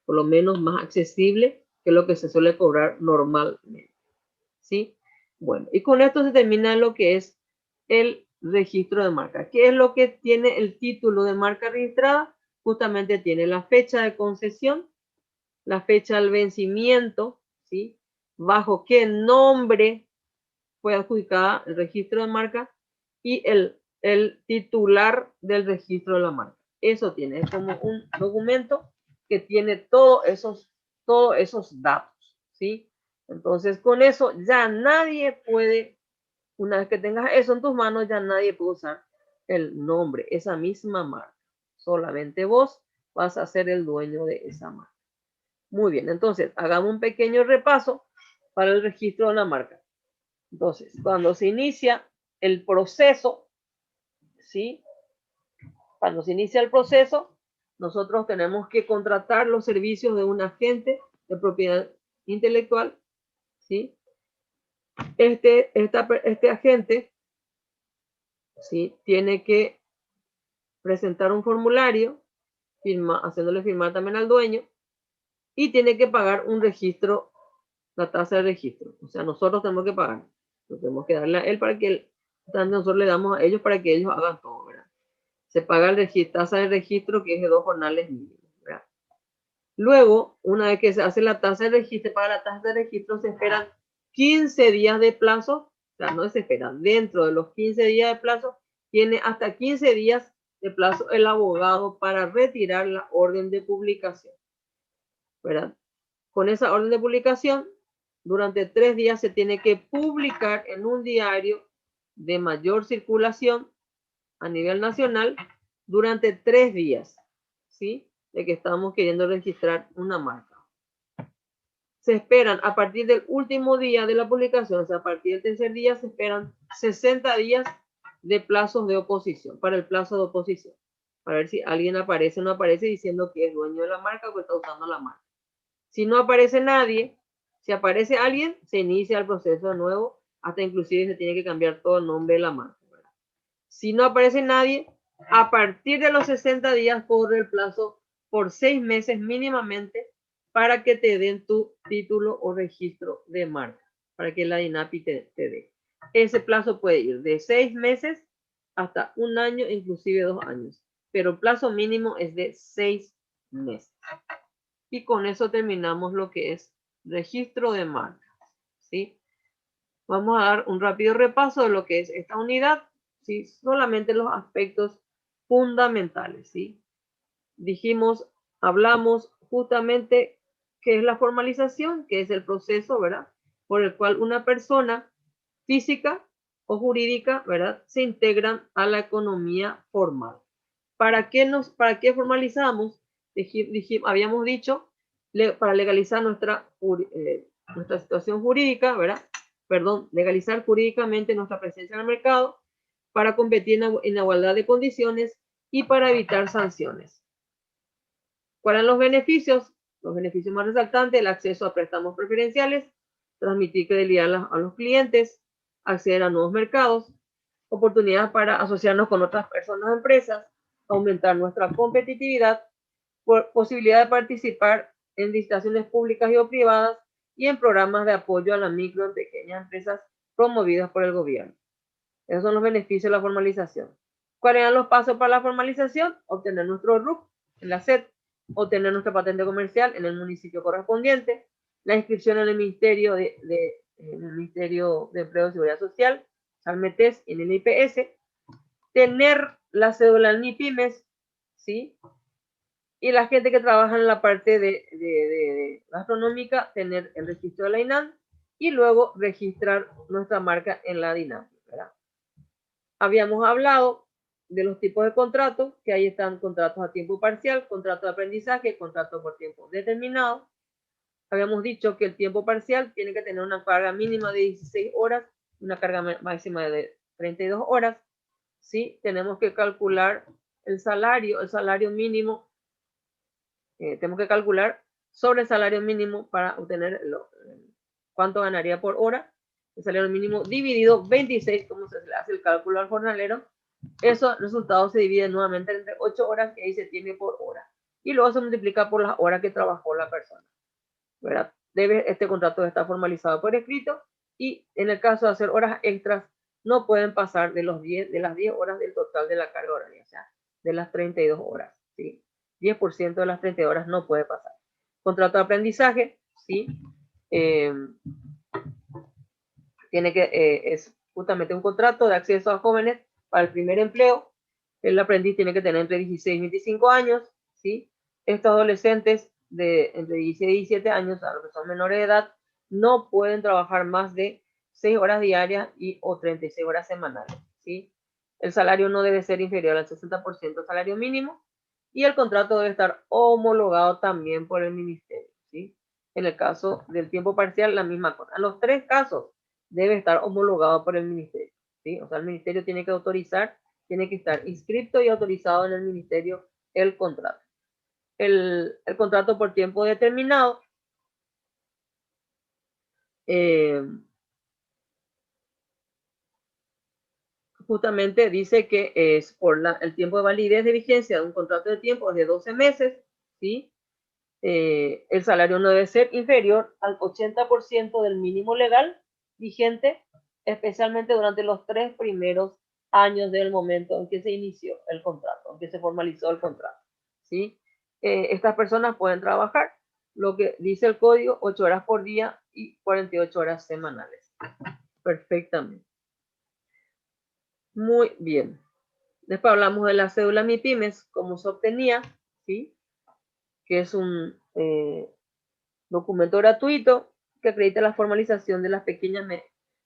por lo menos más accesible que lo que se suele cobrar normalmente. ¿Sí? Bueno, y con esto se termina lo que es el registro de marca. ¿Qué es lo que tiene el título de marca registrada? Justamente tiene la fecha de concesión, la fecha del vencimiento, ¿sí? Bajo qué nombre fue adjudicada el registro de marca y el titular del registro de la marca. Eso tiene, es como un documento que tiene todos esos datos, ¿sí? Entonces, con eso ya nadie puede, una vez que tengas eso en tus manos, ya nadie puede usar el nombre, esa misma marca. Solamente vos vas a ser el dueño de esa marca. Muy bien, entonces hagamos un pequeño repaso para el registro de la marca. Entonces, cuando se inicia el proceso, ¿sí? Cuando se inicia el proceso, nosotros tenemos que contratar los servicios de un agente de propiedad intelectual, ¿sí? Este agente, ¿sí? Tiene que presentar un formulario, haciéndole firmar también al dueño, y tiene que pagar un registro, la tasa de registro. O sea, nosotros tenemos que pagar. Tenemos que darle a él para que él, nosotros le damos a ellos para que ellos hagan todo, ¿verdad? Se paga la tasa de registro que es de 2 jornales mínimos, ¿verdad? Luego, una vez que se hace la tasa de registro, para la tasa de registro se esperan 15 días de plazo, o sea, no se espera, dentro de los 15 días de plazo, tiene hasta 15 días de plazo el abogado para retirar la orden de publicación, ¿verdad? Con esa orden de publicación, durante 3 días se tiene que publicar en un diario de mayor circulación a nivel nacional durante 3 días, ¿sí? De que estamos queriendo registrar una marca. Se esperan a partir del último día de la publicación, o sea, a partir del tercer día, se esperan 60 días de plazos de oposición, para el plazo de oposición, para ver si alguien aparece o no aparece diciendo que es dueño de la marca o que está usando la marca. Si no aparece nadie, si aparece alguien, se inicia el proceso de nuevo, hasta inclusive se tiene que cambiar todo el nombre de la marca, ¿verdad? Si no aparece nadie, a partir de los 60 días corre el plazo por 6 meses mínimamente para que te den tu título o registro de marca, para que la DINAPI te dé. Ese plazo puede ir de 6 meses hasta 1 año, inclusive 2 años, pero el plazo mínimo es de 6 meses. Y con eso terminamos lo que es registro de marcas, ¿sí? Vamos a dar un rápido repaso de lo que es esta unidad, ¿sí? Solamente los aspectos fundamentales, ¿sí? Hablamos justamente qué es la formalización, que es el proceso, ¿verdad? Por el cual una persona física o jurídica, ¿verdad? Se integran a la economía formal. ¿Para qué formalizamos? Habíamos dicho, para legalizar nuestra situación jurídica, ¿verdad? Perdón, legalizar jurídicamente nuestra presencia en el mercado, para competir en igualdad de condiciones y para evitar sanciones. ¿Cuáles son los beneficios? Los beneficios más resaltantes: el acceso a préstamos preferenciales, transmitir credibilidad a los clientes, acceder a nuevos mercados, oportunidades para asociarnos con otras personas o empresas, aumentar nuestra competitividad, posibilidad de participar en licitaciones públicas y o privadas y en programas de apoyo a las micro y pequeñas empresas promovidas por el gobierno. Esos son los beneficios de la formalización. ¿Cuáles eran los pasos para la formalización? Obtener nuestro RUC en la SED, obtener nuestra patente comercial en el municipio correspondiente, la inscripción en el Ministerio de Empleo y Seguridad Social, Salmetes, en el IPS, tener la cédula en MIPYMES, ¿sí? Y la gente que trabaja en la parte de gastronómica, tener el registro de la INAN y luego registrar nuestra marca en la DINAPI, ¿verdad? Habíamos hablado de los tipos de contratos, que ahí están contratos a tiempo parcial, contrato de aprendizaje, contrato por tiempo determinado. habíamos dicho que el tiempo parcial tiene que tener una carga mínima de 16 horas, una carga máxima de 32 horas. ¿Sí? Tenemos que calcular el salario mínimo, tenemos que calcular sobre el salario mínimo para obtener cuánto ganaría por hora. El salario mínimo dividido 26, como se le hace el cálculo al jornalero. Esos resultados se dividen nuevamente entre 8 horas que ahí se tiene por hora. Y luego se multiplica por las horas que trabajó la persona. ¿Verdad? Este contrato está formalizado por escrito y en el caso de hacer horas extras no pueden pasar de las 10 horas del total de la carga horaria, o sea, de las 32 horas, ¿sí? 10% de las 32 horas no puede pasar. Contrato de aprendizaje, ¿sí? Es justamente un contrato de acceso a jóvenes para el primer empleo. El aprendiz tiene que tener entre 16 y 25 años, ¿sí? Estos adolescentes de entre 16 y 17 años, a los que son menores de edad, no pueden trabajar más de 6 horas diarias o 36 horas semanales, ¿sí? El salario no debe ser inferior al 60% del salario mínimo y el contrato debe estar homologado también por el ministerio, ¿sí? En el caso del tiempo parcial, la misma cosa. En los 3 casos debe estar homologado por el ministerio, ¿sí? O sea, el ministerio tiene que autorizar, tiene que estar inscrito y autorizado en el ministerio el contrato. El contrato por tiempo determinado justamente dice que es por el tiempo de validez de vigencia de un contrato de tiempo es de 12 meses, ¿sí? El salario no debe ser inferior al 80% del mínimo legal vigente, especialmente durante los 3 primeros años del momento en que se inició el contrato, en que se formalizó el contrato, ¿sí? Estas personas pueden trabajar, lo que dice el código, 8 horas por día y 48 horas semanales. Perfectamente. Muy bien. Después hablamos de la cédula MIPYMES, cómo se obtenía, ¿sí? Que es un documento gratuito que acredita la formalización de las pequeñas,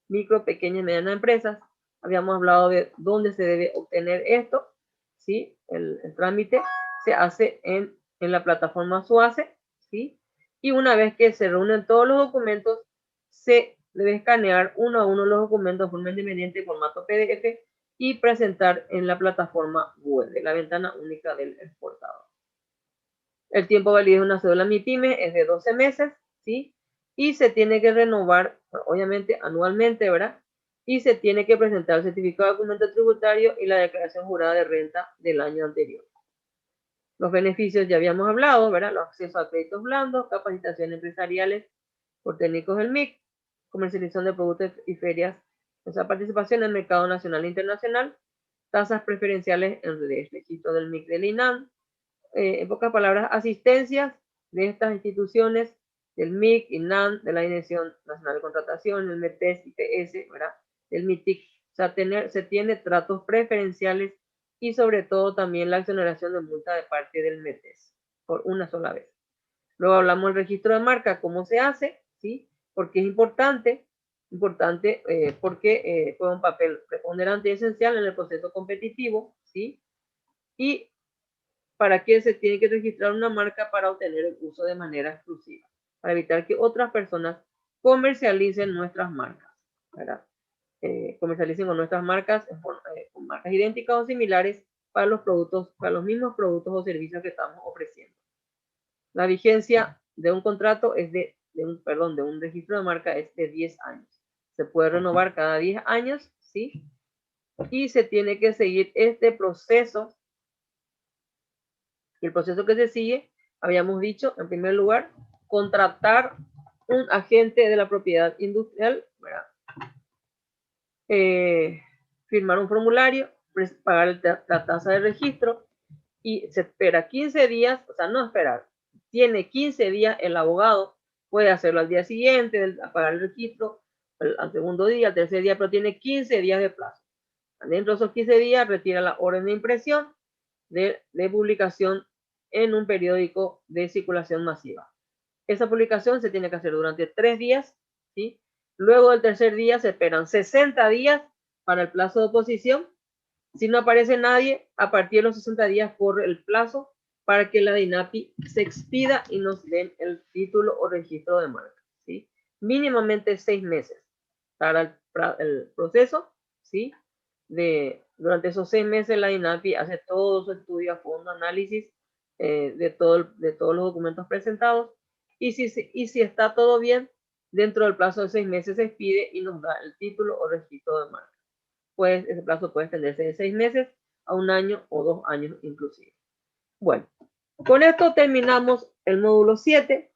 micro, pequeñas y medianas empresas. Habíamos hablado de dónde se debe obtener esto, ¿sí? El trámite se hace en la plataforma SUACE, ¿sí? Y una vez que se reúnen todos los documentos, se debe escanear uno a uno los documentos de forma independiente en formato PDF y presentar en la plataforma web de la ventana única del exportador. El tiempo válido de una cédula MIPYME es de 12 meses, ¿sí? Y se tiene que renovar, obviamente, anualmente, ¿verdad? Y se tiene que presentar el certificado de documento tributario y la declaración jurada de renta del año anterior. Los beneficios ya habíamos hablado, ¿verdad? Los accesos a créditos blandos, capacitaciones empresariales por técnicos del MIC, comercialización de productos y ferias, o sea, participación en el mercado nacional e internacional, tasas preferenciales en el registro del MIC del INAN, en pocas palabras, asistencias de estas instituciones, del MIC, INAN, de la Dirección Nacional de Contratación, el METES, IPS, ¿verdad? Del MITIC. O sea, se tiene tratos preferenciales y sobre todo también la exoneración de multa de parte del METES, por una sola vez. Luego hablamos del registro de marca, cómo se hace, ¿sí? Porque es importante porque juega un papel preponderante y esencial en el proceso competitivo, ¿sí? Y ¿para qué se tiene que registrar una marca? Para obtener el uso de manera exclusiva, para evitar que otras personas comercialicen nuestras marcas, ¿verdad? Comercialicen con nuestras marcas, con marcas idénticas o similares para los productos, para los mismos productos o servicios que estamos ofreciendo. La vigencia de un contrato es de un registro de marca es de 10 años. Se puede renovar cada 10 años, ¿sí? Y se tiene que seguir este proceso. Y el proceso que se sigue, habíamos dicho, en primer lugar, contratar un agente de la propiedad industrial, ¿verdad? Firmar un formulario, pagar la tasa de registro y se espera 15 días, o sea, no esperar, tiene 15 días el abogado, puede hacerlo al día siguiente, pagar el registro, al segundo día, al tercer día, pero tiene 15 días de plazo. Dentro de esos 15 días retira la orden de impresión de publicación en un periódico de circulación masiva. Esa publicación se tiene que hacer durante 3 días, ¿sí? Luego del tercer día se esperan 60 días para el plazo de oposición. Si no aparece nadie, a partir de los 60 días corre el plazo para que la DINAPI se expida y nos den el título o registro de marca, ¿sí? Mínimamente 6 meses para el proceso, ¿sí? Durante esos 6 meses la DINAPI hace todo su estudio a fondo, análisis de todos los documentos presentados, y si está todo bien, dentro del plazo de 6 meses se expide y nos da el título o registro de marca. Pues ese plazo puede extenderse de 6 meses a 1 año o 2 años inclusive. Bueno, con esto terminamos el módulo 7.